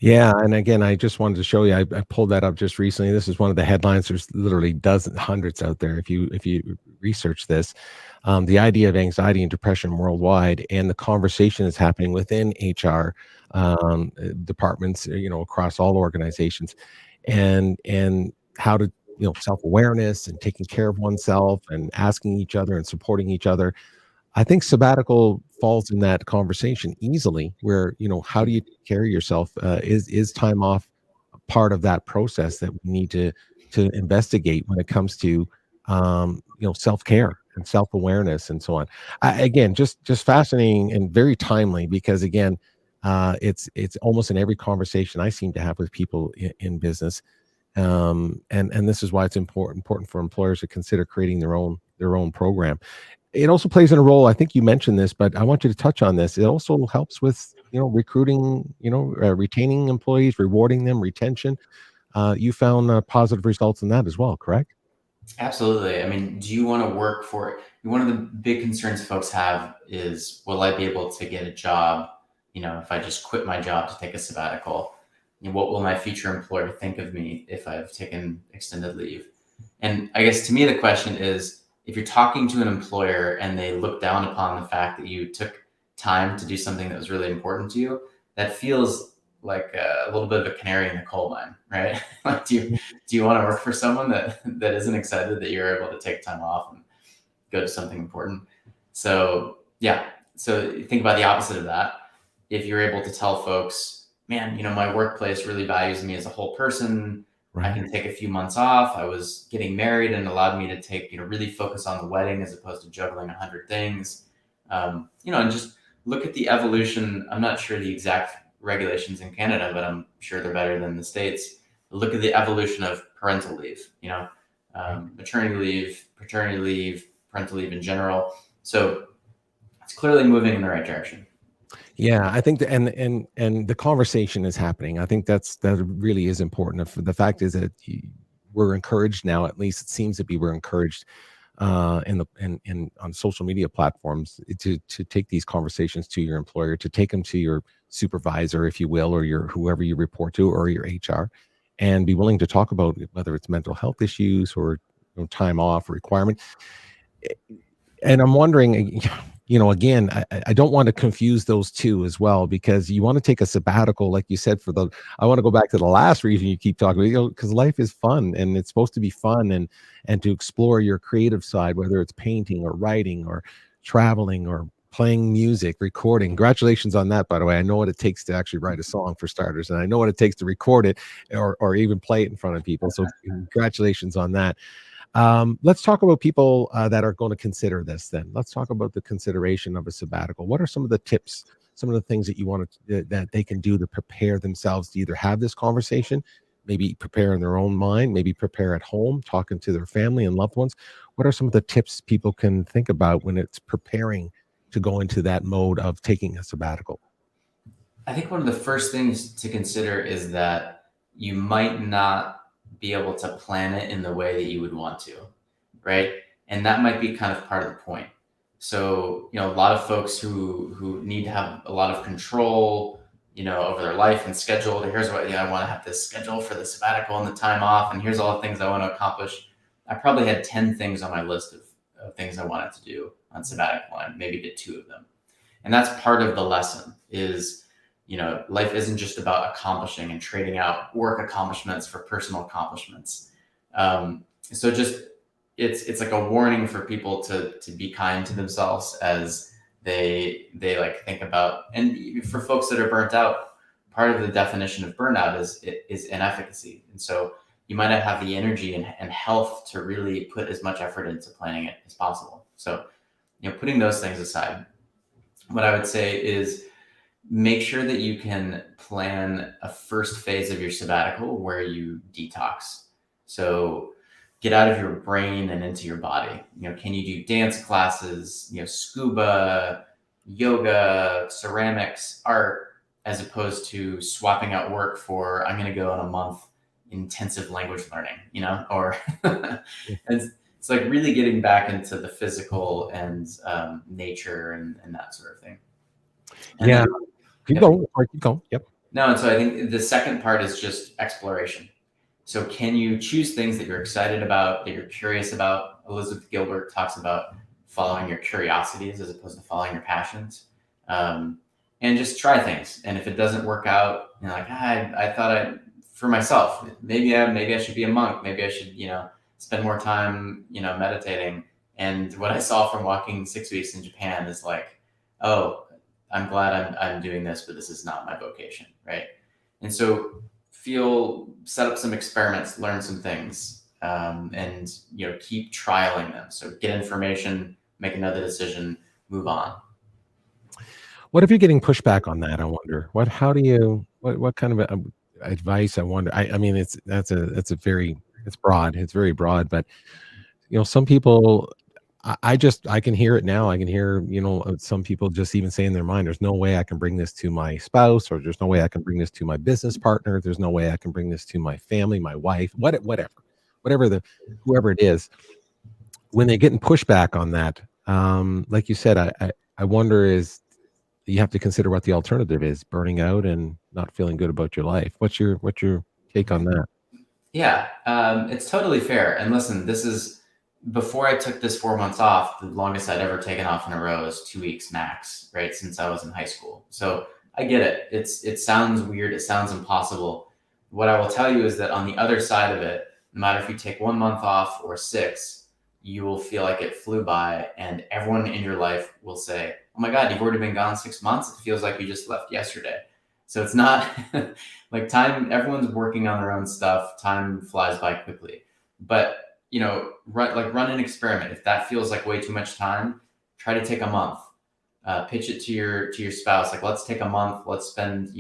Yeah, and again, I just wanted to show you. I pulled that up just recently. This is one of the headlines. There's literally dozens, hundreds out there. If you research this, the idea of anxiety and depression worldwide, and the conversation is happening within HR departments, across all organizations, and how to self-awareness and taking care of oneself and asking each other and supporting each other. I think sabbatical falls in that conversation easily, where, how do you take care of yourself? Is time off part of that process that we need to investigate when it comes to, self-care and self-awareness and so on. Again, just fascinating and very timely, because again, it's almost in every conversation I seem to have with people in business. And this is why it's important for employers to consider creating their own program. It also plays in a role. I think you mentioned this, but I want you to touch on this. It also helps with, recruiting, retaining employees, rewarding them, retention. You found positive results in that as well, correct? Absolutely. I mean, do you want to work for, one of the big concerns folks have is, will I be able to get a job, if I just quit my job to take a sabbatical? What will my future employer think of me if I've taken extended leave? And I guess to me, the question is, if you're talking to an employer and they look down upon the fact that you took time to do something that was really important to you, that feels like a little bit of a canary in the coal mine, right? Like, do you want to work for someone that isn't excited that you're able to take time off and go to something important? So yeah, so think about the opposite of that. If you're able to tell folks, man, my workplace really values me as a whole person. Right. I can take a few months off. I was getting married and allowed me to take, really focus on the wedding as opposed to juggling 100 things. And just look at the evolution. I'm not sure the exact regulations in Canada, but I'm sure they're better than the States. Look at the evolution of parental leave, maternity leave, paternity leave, parental leave in general. So it's clearly moving in the right direction. Yeah, I think and the conversation is happening. I think that really is important. The fact is that we're encouraged now, at least it seems to be, we're encouraged on social media platforms to take these conversations to your employer, to take them to your supervisor, if you will, or your whoever you report to, or your HR, and be willing to talk about whether it's mental health issues or time off requirement. And I'm wondering, again, I don't want to confuse those two as well, because you want to take a sabbatical, like you said, I want to go back to the last reason you keep talking about, because life is fun and it's supposed to be fun, and to explore your creative side, whether it's painting or writing or traveling or playing music, recording. Congratulations on that, by the way. I know what it takes to actually write a song, for starters, and I know what it takes to record it or even play it in front of people. So congratulations on that. Let's talk about people that are going to consider this then. Let's talk about the consideration of a sabbatical. What are some of the tips, some of the things that you want that they can do to prepare themselves to either have this conversation, maybe prepare in their own mind, maybe prepare at home, talking to their family and loved ones? What are some of the tips people can think about when it's preparing to go into that mode of taking a sabbatical? I think one of the first things to consider is that you might not be able to plan it in the way that you would want to, right? And that might be kind of part of the point. So, a lot of folks who need to have a lot of control, over their life and schedule. Here's what I want to have this schedule for the sabbatical and the time off, and here's all the things I want to accomplish. I probably had 10 things on my list of things I wanted to do on sabbatical, and maybe did 2 of them. And that's part of the lesson is, life isn't just about accomplishing and trading out work accomplishments for personal accomplishments. So just it's like a warning for people to be kind to themselves as they like think about, and for folks that are burnt out, part of the definition of burnout is inefficacy. And so you might not have the energy and health to really put as much effort into planning it as possible. So, putting those things aside, what I would say is, make sure that you can plan a first phase of your sabbatical where you detox. So get out of your brain and into your body. Can you do dance classes, scuba, yoga, ceramics, art, as opposed to swapping out work for, I'm going to go on a month intensive language learning, or it's like really getting back into the physical and nature and that sort of thing. And yeah. then, Keep going. Yep. No, and so I think the second part is just exploration. So can you choose things that you're excited about, that you're curious about? Elizabeth Gilbert talks about following your curiosities as opposed to following your passions, and just try things. And if it doesn't work out, I thought for myself, maybe I should be a monk. Maybe I should, spend more time, meditating. And what I saw from walking 6 weeks in Japan is like, oh, I'm glad I'm doing this, but this is not my vocation, right? And so set up some experiments, learn some things, and keep trialing them. So get information, make another decision, move on. What if you're getting pushback on that? I wonder what kind of advice? I wonder. I mean, it's broad. It's very broad, but some people. I can hear it now. I can hear, some people just even say in their mind, there's no way I can bring this to my spouse, or there's no way I can bring this to my business partner. There's no way I can bring this to my family, my wife, whoever it is. When they're getting pushback on that, like you said, I wonder is you have to consider what the alternative is: burning out and not feeling good about your life. What's your take on that? Yeah, it's totally fair. And listen, this is, before I took this 4 months off, the longest I'd ever taken off in a row is 2 weeks max, right? Since I was in high school. So I get it. It sounds weird. It sounds impossible. What I will tell you is that on the other side of it, no matter if you take 1 month off or 6, you will feel like it flew by, and everyone in your life will say, oh my God, you've already been gone 6 months. It feels like you just left yesterday. So it's not like time, everyone's working on their own stuff. Time flies by quickly, but run an experiment. If that feels like way too much time, try to take a month. pitch it to your spouse. Like, let's take a month. Let's spend,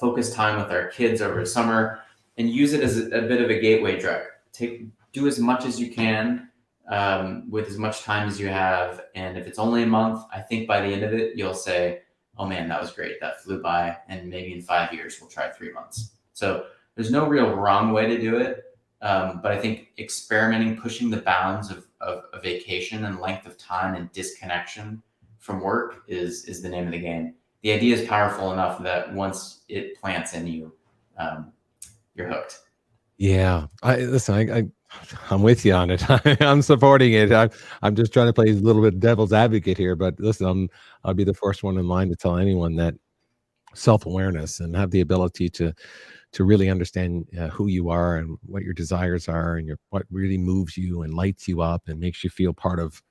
focus time with our kids over the summer, and use it as a bit of a gateway drug. Do as much as you can with as much time as you have. And if it's only a month, I think by the end of it, you'll say, oh man, that was great. That flew by. And maybe in 5 years, we'll try 3 months. So there's no real wrong way to do it. But I think experimenting, pushing the bounds of a vacation and length of time and disconnection from work is the name of the game. The idea is powerful enough that once it plants in you, you're hooked. Yeah, I'm with you on it. I'm supporting it. I'm just trying to play a little bit devil's advocate here, but listen, I'll be the first one in line to tell anyone that self-awareness and have the ability to really understand who you are and what your desires are and what really moves you and lights you up and makes you feel part of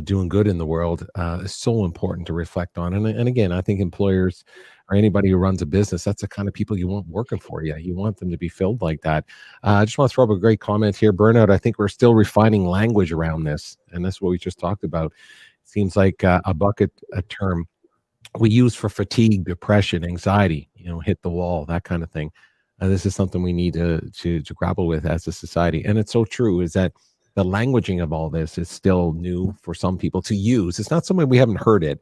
doing good in the world is so important to reflect on. And again, I think employers or anybody who runs a business, that's the kind of people you want working for you. You want them to be filled like that. I just want to throw up a great comment here. Burnout, I think we're still refining language around this. And that's what we just talked about. It seems like a term we use for fatigue, depression, anxiety, hit the wall, that kind of thing. This is something we need to grapple with as a society. And it's so true is that the languaging of all this is still new for some people to use. It's not something we haven't heard it.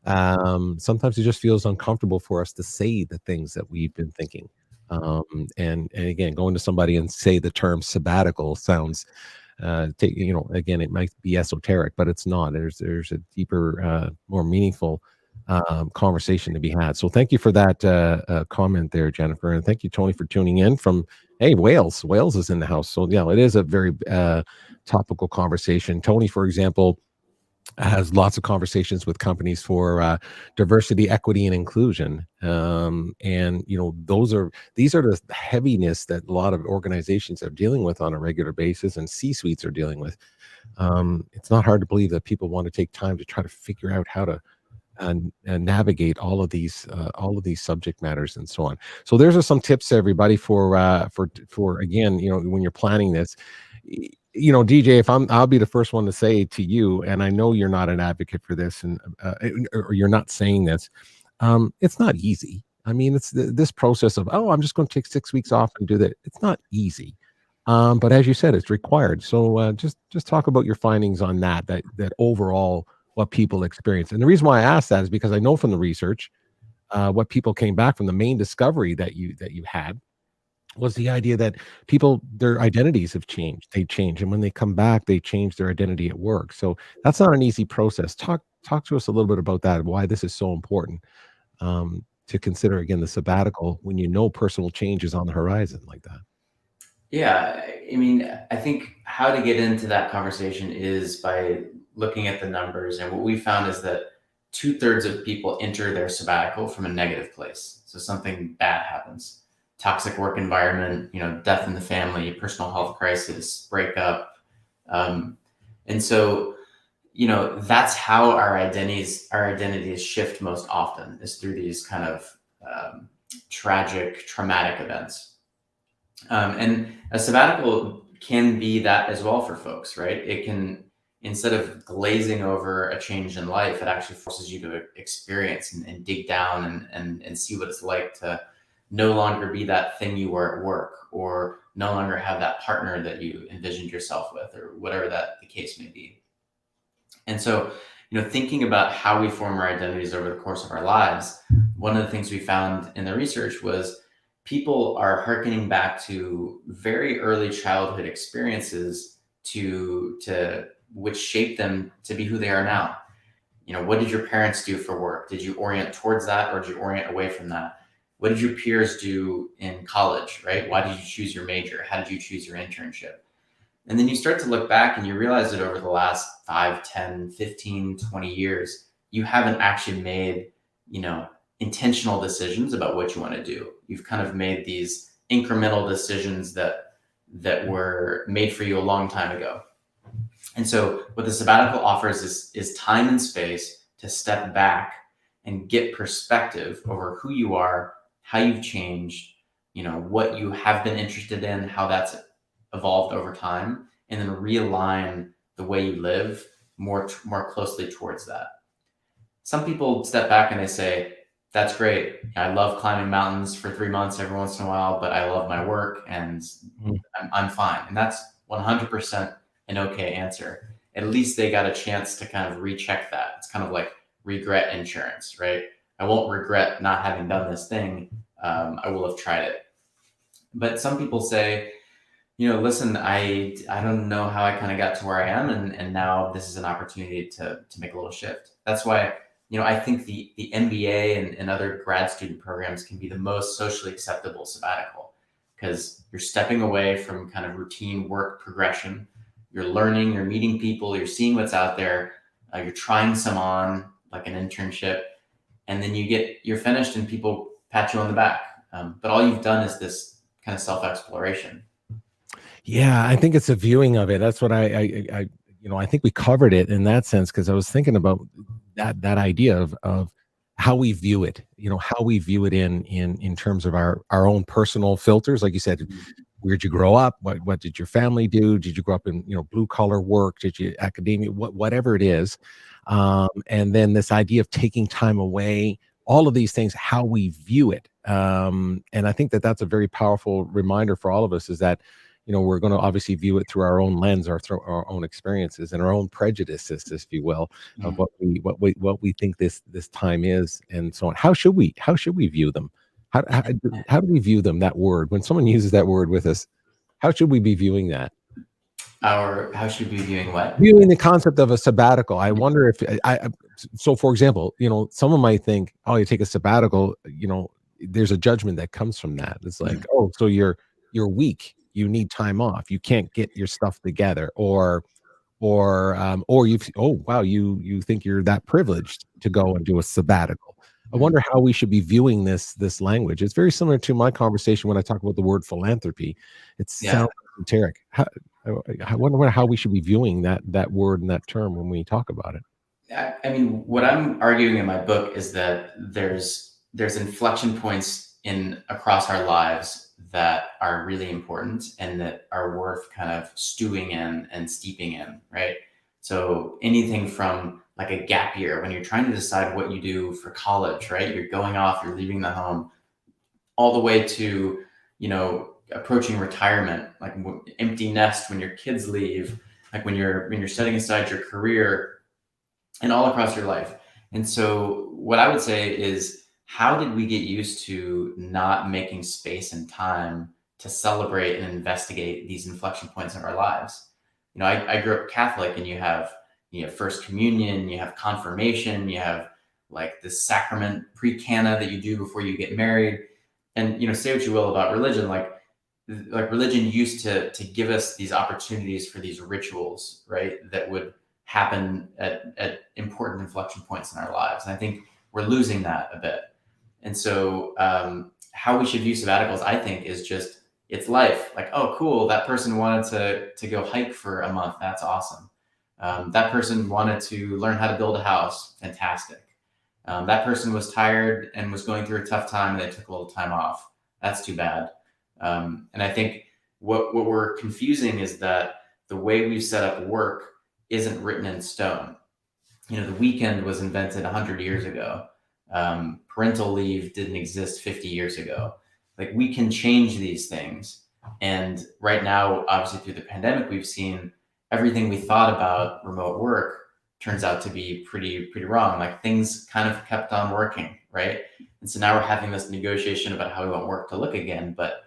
Sometimes it just feels uncomfortable for us to say the things that we've been thinking. And again, going to somebody and say the term sabbatical sounds, again, it might be esoteric, but it's not. There's a deeper, more meaningful conversation to be had. So thank you for that comment there, Jennifer, and thank you, Tony, for tuning in from Wales. Wales is in the house, so yeah, it is a very topical conversation. Tony, for example, has lots of conversations with companies for diversity, equity, and inclusion, and these are the heaviness that a lot of organizations are dealing with on a regular basis, and C-suites are dealing with. It's not hard to believe that people want to take time to try to figure out how to and navigate all of these subject matters and so on. So there's some tips, everybody, for again, when you're planning this, DJ, I'll be the first one to say to you, and I know you're not an advocate for this, and or you're not saying this. It's not easy. I mean, it's this process of, I'm just going to take 6 weeks off and do that. It's not easy. But as you said, it's required. So just talk about your findings on that overall, what people experience. And the reason why I asked that is because I know from the research, what people came back from the main discovery that you had was the idea that people, their identities have changed. They change. And when they come back, they change their identity at work. So that's not an easy process. Talk to us a little bit about that, why this is so important to consider, again, the sabbatical when personal change is on the horizon like that. Yeah, I mean, I think how to get into that conversation is by looking at the numbers. And what we found is that 2/3 of people enter their sabbatical from a negative place. So something bad happens. Toxic work environment, death in the family, personal health crisis, breakup. And so, that's how our identities shift most often, is through these kind of tragic, traumatic events. And a sabbatical can be that as well for folks, right? It can, instead of glazing over a change in life, it actually forces you to experience and dig down and see what it's like to no longer be that thing you were at work, or no longer have that partner that you envisioned yourself with, or whatever that the case may be. And so, thinking about how we form our identities over the course of our lives, one of the things we found in the research was people are hearkening back to very early childhood experiences to which shaped them to be who they are now. What did your parents do for work? Did you orient towards that, or did you orient away from that? What did your peers do in college, right? Why did you choose your major? How did you choose your internship? And then you start to look back and you realize that over the last 5, 10, 15, 20 years, you haven't actually made, intentional decisions about what you want to do. You've kind of made these incremental decisions that were made for you a long time ago. And so what the sabbatical offers is time and space to step back and get perspective over who you are, how you've changed, what you have been interested in, how that's evolved over time, and then realign the way you live more closely towards that. Some people step back and they say, that's great. I love climbing mountains for 3 months every once in a while, but I love my work and I'm fine. And that's 100% an okay answer. At least they got a chance to kind of recheck that. It's kind of like regret insurance, right? I won't regret not having done this thing. I will have tried it. But some people say, listen, I don't know how I kind of got to where I am. And now this is an opportunity to make a little shift. That's why, I think the MBA and other grad student programs can be the most socially acceptable sabbatical, because you're stepping away from kind of routine work progression. You're learning, you're meeting people, you're seeing what's out there. You're trying some on, like an internship, and then you're finished and people pat you on the back. But all you've done is this kind of self-exploration. Yeah, I think it's a viewing of it. That's what I think we covered it in that sense, because I was thinking about that idea of how we view it, how we view it in terms of our own personal filters. Like you said, where'd you grow up? What did your family do? Did you grow up in, blue collar work? Did you academia? Whatever it is. And then this idea of taking time away, all of these things, how we view it. And I think that that's a very powerful reminder for all of us, is that, we're going to obviously view it through our own lens, or through our own experiences and our own prejudices, if you will, of what we think this time is, and so on. How should we view them? How do we view them? That word, when someone uses that word with us, how should we be viewing that? How should we be viewing what? Viewing the concept of a sabbatical. I wonder if so for example, someone might think, oh, you take a sabbatical, there's a judgment that comes from that. It's like, oh, so you're weak. You need time off. You can't get your stuff together, or you think you're that privileged to go and do a sabbatical. I wonder how we should be viewing this language. It's very similar to my conversation when I talk about the word philanthropy. It sounds esoteric. I wonder how we should be viewing that word and that term when we talk about it. I mean, what I'm arguing in my book is that there's inflection points across our lives that are really important and that are worth kind of stewing in and steeping in, right? So anything from like a gap year, when you're trying to decide what you do for college, right? You're going off, you're leaving the home, all the way to, approaching retirement, like empty nest when your kids leave, like when you're setting aside your career, and all across your life. And so what I would say is, how did we get used to not making space and time to celebrate and investigate these inflection points in our lives? I grew up Catholic, and you have First Communion, you have confirmation, you have like this sacrament pre-cana that you do before you get married. And say what you will about religion, like religion used to give us these opportunities for these rituals, right, that would happen at important inflection points in our lives. And I think we're losing that a bit. And so how we should view sabbaticals, I think, is just, it's life. Like, oh, cool, that person wanted to go hike for a month. That's awesome. That person wanted to learn how to build a house. Fantastic. That person was tired and was going through a tough time, and they took a little time off. That's too bad. And I think what we're confusing is that the way we've set up work isn't written in stone. The weekend was invented 100 years ago. Parental leave didn't exist 50 years ago. Like, we can change these things. And right now, obviously through the pandemic, we've seen everything we thought about remote work turns out to be pretty wrong. Like, things kind of kept on working, right? And so now we're having this negotiation about how we want work to look again. But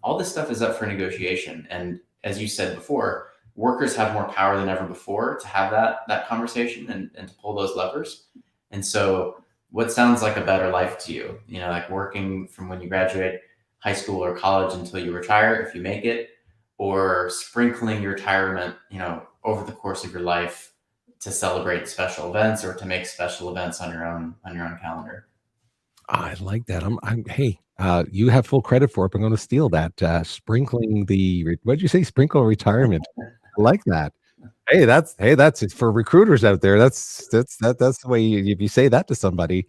all this stuff is up for negotiation. And as you said before, workers have more power than ever before to have that conversation and to pull those levers. And so what sounds like a better life to you? Like working from when you graduate high school or college until you retire, if you make it, or sprinkling your retirement, over the course of your life to celebrate special events or to make special events on your own calendar. I like that. Hey, you have full credit for it. I'm going to steal that. Sprinkling what'd you say? Sprinkle retirement. I like that. Hey, that's it for recruiters out there. That's the way if you say that to somebody,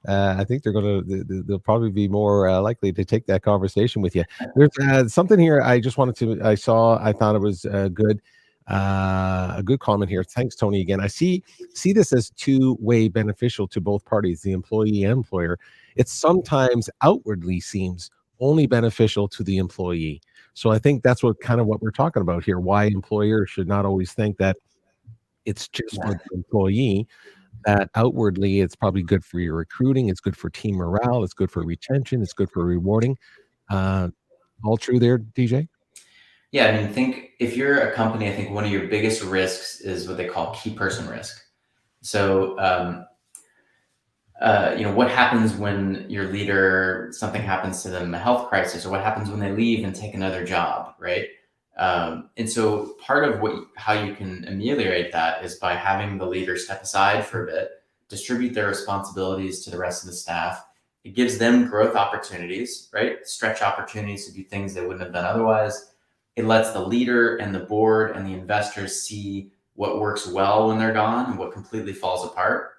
I think they'll probably be more likely to take that conversation with you. There's something here I thought it was good. A good comment here. Thanks, Tony. Again, I see this as two-way beneficial to both parties, the employee and employer. It sometimes outwardly seems only beneficial to the employee. So I think that's what we're talking about here. Why employers should not always think that it's just for the employee. That outwardly, it's probably good for your recruiting. It's good for team morale. It's good for retention. It's good for rewarding. All true there, DJ? Yeah, I mean, think if you're a company, I think one of your biggest risks is what they call key person risk. So, what happens when your leader, something happens to them, a health crisis, or what happens when they leave and take another job, right? And so part of how you can ameliorate that is by having the leader step aside for a bit, distribute their responsibilities to the rest of the staff. It gives them growth opportunities, right? Stretch opportunities to do things they wouldn't have done otherwise. It lets the leader and the board and the investors see what works well when they're gone and what completely falls apart.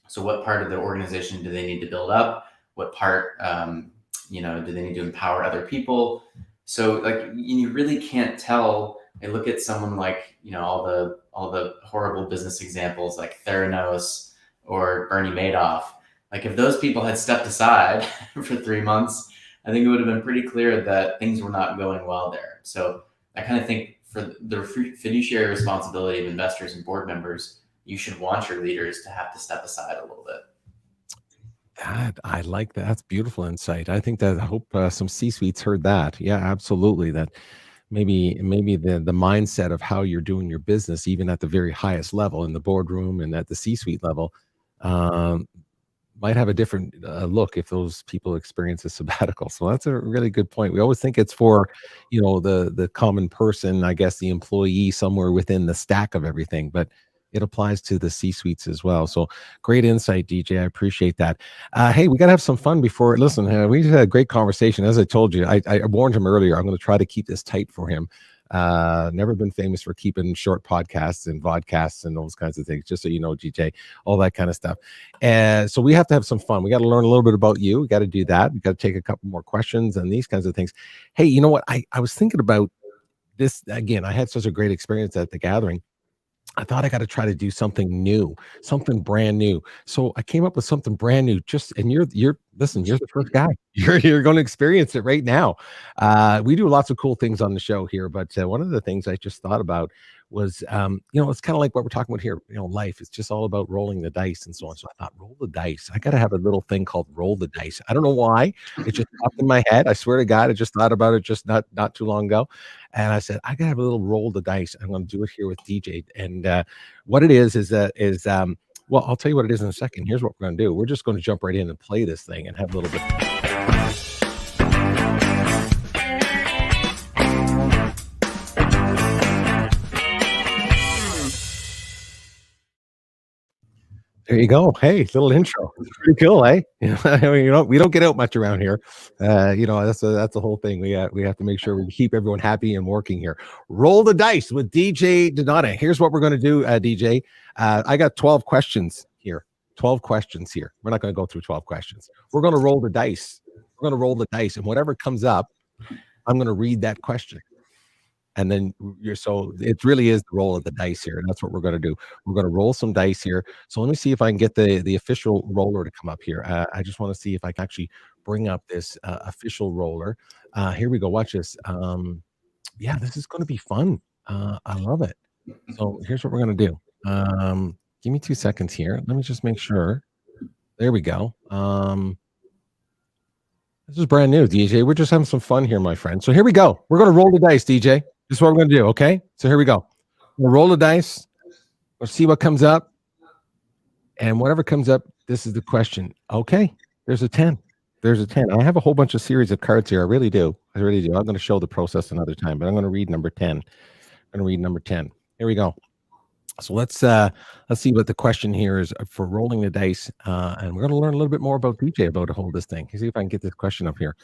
So what part of the organization do they need to build up? What part, do they need to empower other people? So like, you really can't tell. I look at someone like, all the horrible business examples like Theranos or Bernie Madoff. Like if those people had stepped aside for 3 months, I think it would have been pretty clear that things were not going well there. So I kind of think for the fiduciary responsibility of investors and board members, you should want your leaders to have to step aside a little bit. I like that. That's beautiful insight. I think that I hope some C-suites heard that. Yeah, absolutely. That maybe the mindset of how you're doing your business, even at the very highest level in the boardroom and at the C-suite level, might have a different look if those people experience a sabbatical. So that's a really good point. We always think it's for, the common person, I guess the employee somewhere within the stack of everything, but it applies to the C-suites as well. So great insight, DJ. I appreciate that. Hey, we got to have some fun before. Listen, we just had a great conversation. As I told you, I warned him earlier. I'm going to try to keep this tight for him. Never been famous for keeping short podcasts and vodcasts and those kinds of things, just so you know, DJ, all that kind of stuff. And so we have to have some fun. We got to learn a little bit about you. We got to do that. We got to take a couple more questions and these kinds of things. Hey, you know what? I was thinking about this again. I had such a great experience at the gathering. I thought I got to try to do something new, something brand new. So I came up with something brand new. And you're the first guy. You're going to experience it right now. We do lots of cool things on the show here, but one of the things I just thought about was, it's kind of like what we're talking about here. Life is just all about rolling the dice and so on. So I thought, roll the dice. I got to have a little thing called roll the dice. I don't know why. It just popped in my head. I swear to God, I just thought about it just not too long ago. And I said, I got to have a little roll the dice. I'm going to do it here with DJ. And what it is, well, I'll tell you what it is in a second. Here's what we're going to do. We're just going to jump right in and play this thing and have a little bit. There you go. Hey, little intro. It's pretty cool, eh? We don't get out much around here. That's the whole thing. We have to make sure we keep everyone happy and working here. Roll the dice with DJ DiDonna. Here's what we're going to do, DJ. I got 12 questions here. 12 questions here. We're not going to go through 12 questions. We're going to roll the dice. We're going to roll the dice, and whatever comes up, I'm going to read that question. And then so it really is the roll of the dice here. And that's what we're going to do. We're going to roll some dice here. So let me see if I can get the official roller to come up here. I just want to see if I can actually bring up this official roller. Here we go. Watch this. Yeah, this is going to be fun. I love it. So here's what we're going to do. Give me 2 seconds here. Let me just make sure. There we go. This is brand new, DJ. We're just having some fun here, my friend. So here we go. We're going to roll the dice, DJ. This is what we're going to do, okay? So here we go. We'll roll the dice. We'll see what comes up. And whatever comes up, this is the question. Okay, there's a 10. There's a 10. I have a whole bunch of series of cards here. I really do. I'm going to show the process another time, but I'm going to read number 10. I'm going to read number 10. Here we go. So let's see what the question here is for rolling the dice. And we're going to learn a little bit more about DJ about to hold this thing. See if I can get this question up here.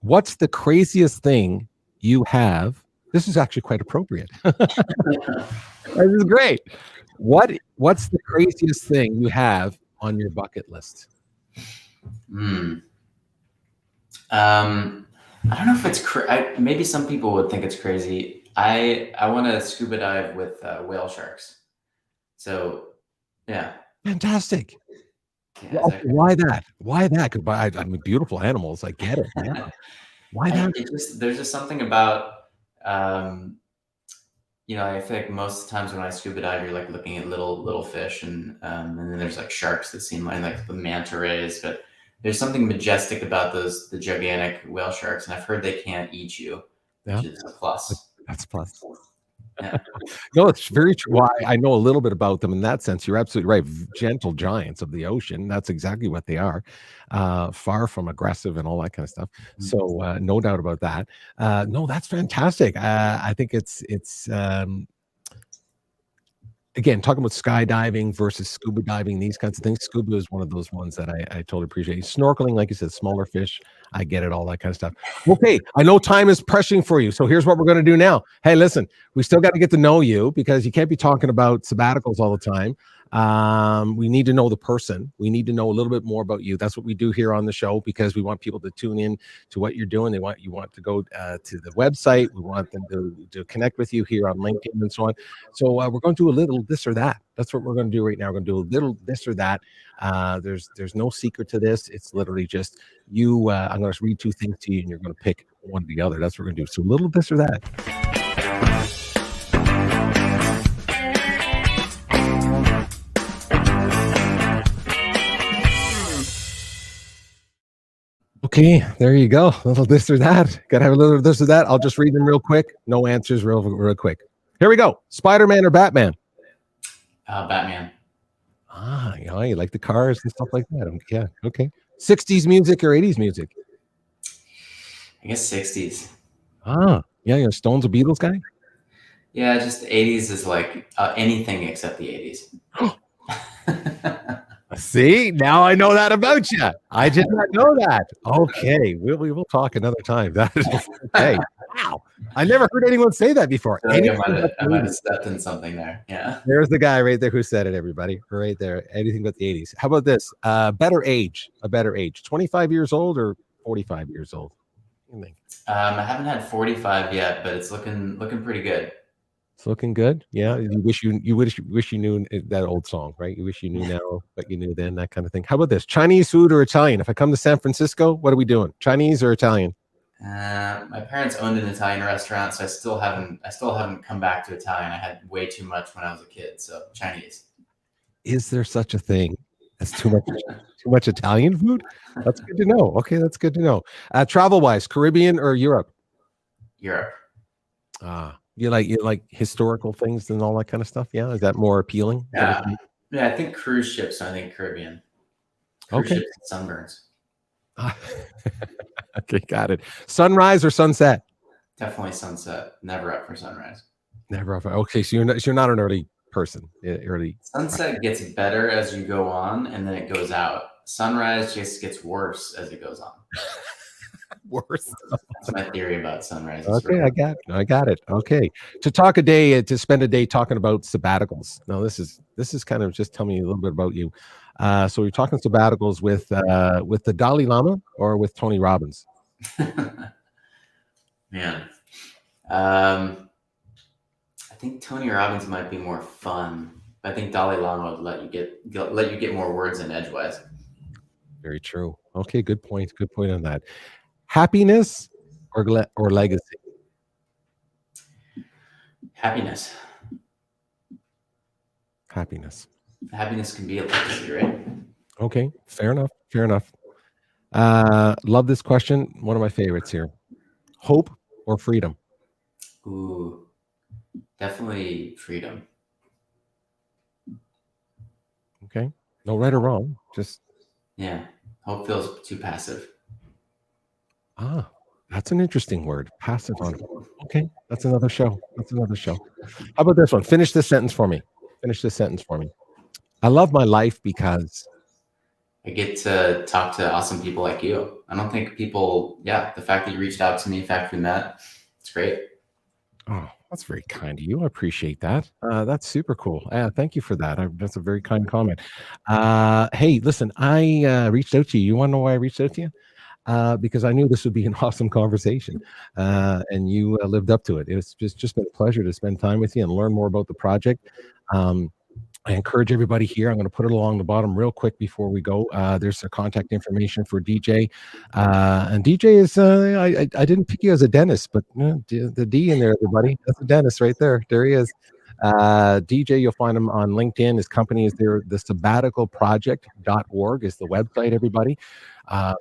What's the craziest thing you have? This is actually quite appropriate. This is great. What's the craziest thing you have on your bucket list? I don't know if it's maybe some people would think it's crazy. I want to scuba dive with whale sharks. So, yeah. Fantastic. Yeah, Well, why that? Why that? Because I mean, beautiful animals. I get it. Yeah. Why that? There's just something about, you know, I feel like most times when I scuba dive, you're like looking at little fish, and then there's like sharks that seem like the manta rays, but there's something majestic about the gigantic whale sharks, and I've heard they can't eat you, which is a plus. That's a plus. Yeah. No, it's very true. Well, I know a little bit about them in that sense. You're absolutely right. Gentle giants of the ocean. That's exactly what they are. Far from aggressive and all that kind of stuff. So no doubt about that. No, that's fantastic. I think it's again, talking about skydiving versus scuba diving, these kinds of things. Scuba is one of those ones that I totally appreciate. Snorkeling, like you said, smaller fish. I get it, all that kind of stuff. Okay, I know time is pressing for you, so here's what we're going to do now. Hey, listen, we still got to get to know you because you can't be talking about sabbaticals all the time. We need to know the person. We need to know a little bit more about you. That's what we do here on the show because we want people to tune in to what you're doing. You want to go to the website. We want them to connect with you here on LinkedIn and so on. So we're going to do a little this or that. That's what we're going to do right now. We're going to do a little this or that. There's no secret to this. It's literally just you. I'm going to read two things to you, and you're going to pick one or the other. That's what we're going to do. So a little this or that. Okay, there you go. A little this or that. Gotta have a little this or that. I'll just read them real quick. No answers, real quick. Here we go. Spider-Man or Batman? Batman. Yeah, you like the cars and stuff like that. Yeah, okay. 60s music or 80s music? I guess 60s. Yeah, you're a Stones or Beatles guy? Yeah, just 80s is like anything except the 80s. See, now I know that about you. I did not know that. Okay, we will talk another time. That is okay. Wow, I never heard anyone say that before. I might have stepped in something there. Yeah, there's the guy right there who said it. Everybody, right there. Anything but the 80s. How about this? A better age. 25 years old or 45 years old? What do you think? I haven't had 45 yet, but it's looking pretty good. It's looking good. Yeah. You wish you knew that old song, right? You wish you knew now, but you knew then, that kind of thing. How about this? Chinese food or Italian? If I come to San Francisco, what are we doing? Chinese or Italian? My parents owned an Italian restaurant, so I still haven't come back to Italian. I had way too much when I was a kid, so Chinese. Is there such a thing as too much Italian food? That's good to know. Okay, that's good to know. Travel-wise, Caribbean or Europe? Europe. You like historical things and all that kind of stuff? Yeah, is that more appealing? Yeah, I think cruise ships. So I think Caribbean. Cruise ships and sunburns. Okay, got it. Sunrise or sunset? Definitely sunset. Never up for sunrise. Never up. Okay, so you're not an early person. Sunset gets better as you go on, and then it goes out. Sunrise just gets worse as it goes on. Worse. That's my theory about sunrise. Okay, I got it. Okay, to spend a day talking about sabbaticals. Now, this is kind of just tell me a little bit about you. So you're talking sabbaticals with the Dalai Lama or with Tony Robbins? Man, I think Tony Robbins might be more fun. I think Dalai Lama would let you get more words in edgewise. Very true. Okay, good point. Good point on that. Happiness or legacy? Happiness. Happiness can be a legacy, right? Okay, fair enough. Love this question. One of my favorites here. Hope or freedom? Ooh, definitely freedom. Okay, no right or wrong. Just hope feels too passive. That's an interesting word. Passive on it. Okay, that's another show. How about this one? Finish this sentence for me. I love my life because I get to talk to awesome people like you. I don't think people, the fact that you reached out to me, the fact we met, it's great. Oh, that's very kind of you. I appreciate that. That's super cool. Thank you for that. That's a very kind comment. Hey, listen, I reached out to you. You want to know why I reached out to you? because I knew this would be an awesome conversation, and you lived up to it. It's just been a pleasure to spend time with you and learn more about the project. I encourage everybody here. I'm going to put it along the bottom real quick before we go. There's a contact information for DJ. And DJ is, I didn't pick you as a dentist, but the D in there, everybody. That's a dentist right there. There he is. DJ, you'll find him on LinkedIn. His company is there. The Sabbaticalproject.org is the website, everybody.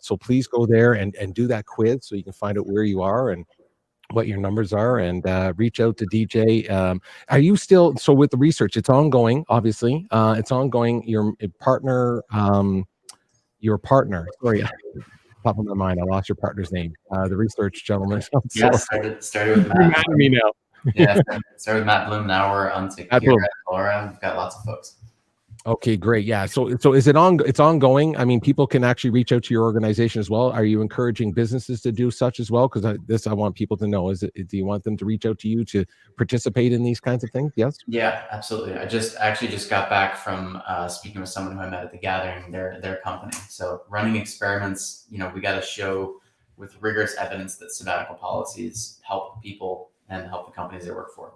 So please go there and do that quiz so you can find out where you are and what your numbers are, and reach out to DJ. Are you still, so with the research, it's ongoing, obviously. It's ongoing. Your partner, sorry, top of my mind, I lost your partner's name. The research gentleman. Yes, started with Matt. Me now. Yeah, started with Matt Bloom. Now we're on to Kira and Laura. We've got lots of folks. Okay, great. Yeah. So is it it's ongoing? I mean, people can actually reach out to your organization as well. Are you encouraging businesses to do such as well? Because I want people to know, do you want them to reach out to you to participate in these kinds of things? Yes. Yeah, absolutely. I just got back from speaking with someone who I met at the gathering, their company. So running experiments, we got to show with rigorous evidence that sabbatical policies help people and help the companies they work for.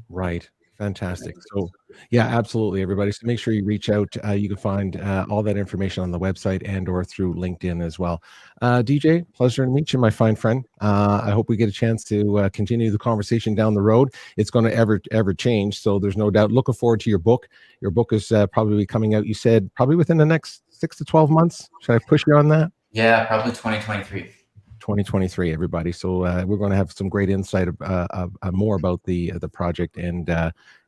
Right. Fantastic. So yeah, absolutely, everybody. So make sure you reach out. You can find all that information on the website and or through LinkedIn as well. DJ, pleasure to meet you, my fine friend. I hope we get a chance to continue the conversation down the road. It's going to ever change. So there's no doubt. Looking forward to your book. Your book is probably coming out, you said, probably within the next 6 to 12 months. Should I push you on that? Yeah, probably 2023. 2023, everybody. So we're going to have some great insight more about the project and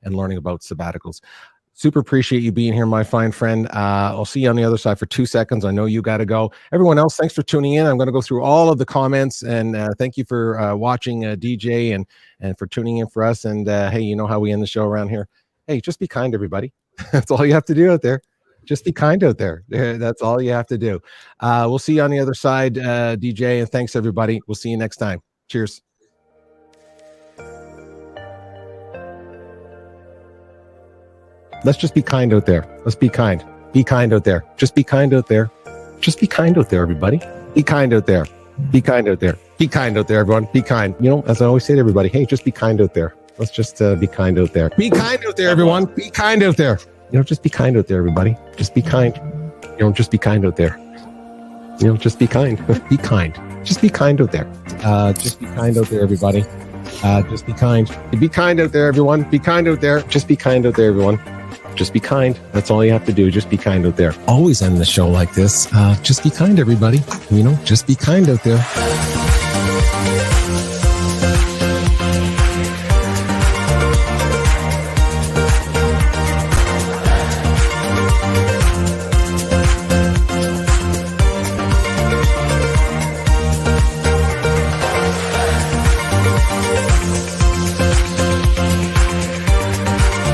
learning about sabbaticals. Super appreciate you being here, my fine friend. I'll see you on the other side for 2 seconds. I know you got to go. Everyone else, thanks for tuning in. I'm going to go through all of the comments, and thank you for watching DJ and for tuning in for us. And hey, you know how we end the show around here. Hey, just be kind, everybody. That's all you have to do out there. Just be kind out there. That's all you have to do. We'll see you on the other side, DJ, and thanks, everybody. We'll see you next time. Cheers. Let's just be kind out there. Let's be kind. Be kind out there. Just be kind out there. Just be kind out there, everybody. Be kind out there. Be kind out there. Be kind out there, everyone. Be kind. As I always say to everybody, hey, just be kind out there. Let's just be kind out there. Be kind out there, everyone. Be kind out there. Just be kind out there, everybody. Just be kind. Just be kind out there. Just be kind. Be kind. Just be kind out there. Just be kind out there, everybody. Just be kind. Be kind out there, everyone. Be kind out there. Just be kind out there, everyone. Just be kind. That's all you have to do. Just be kind out there. Always end the show like this. Just be kind, everybody. Just be kind out there.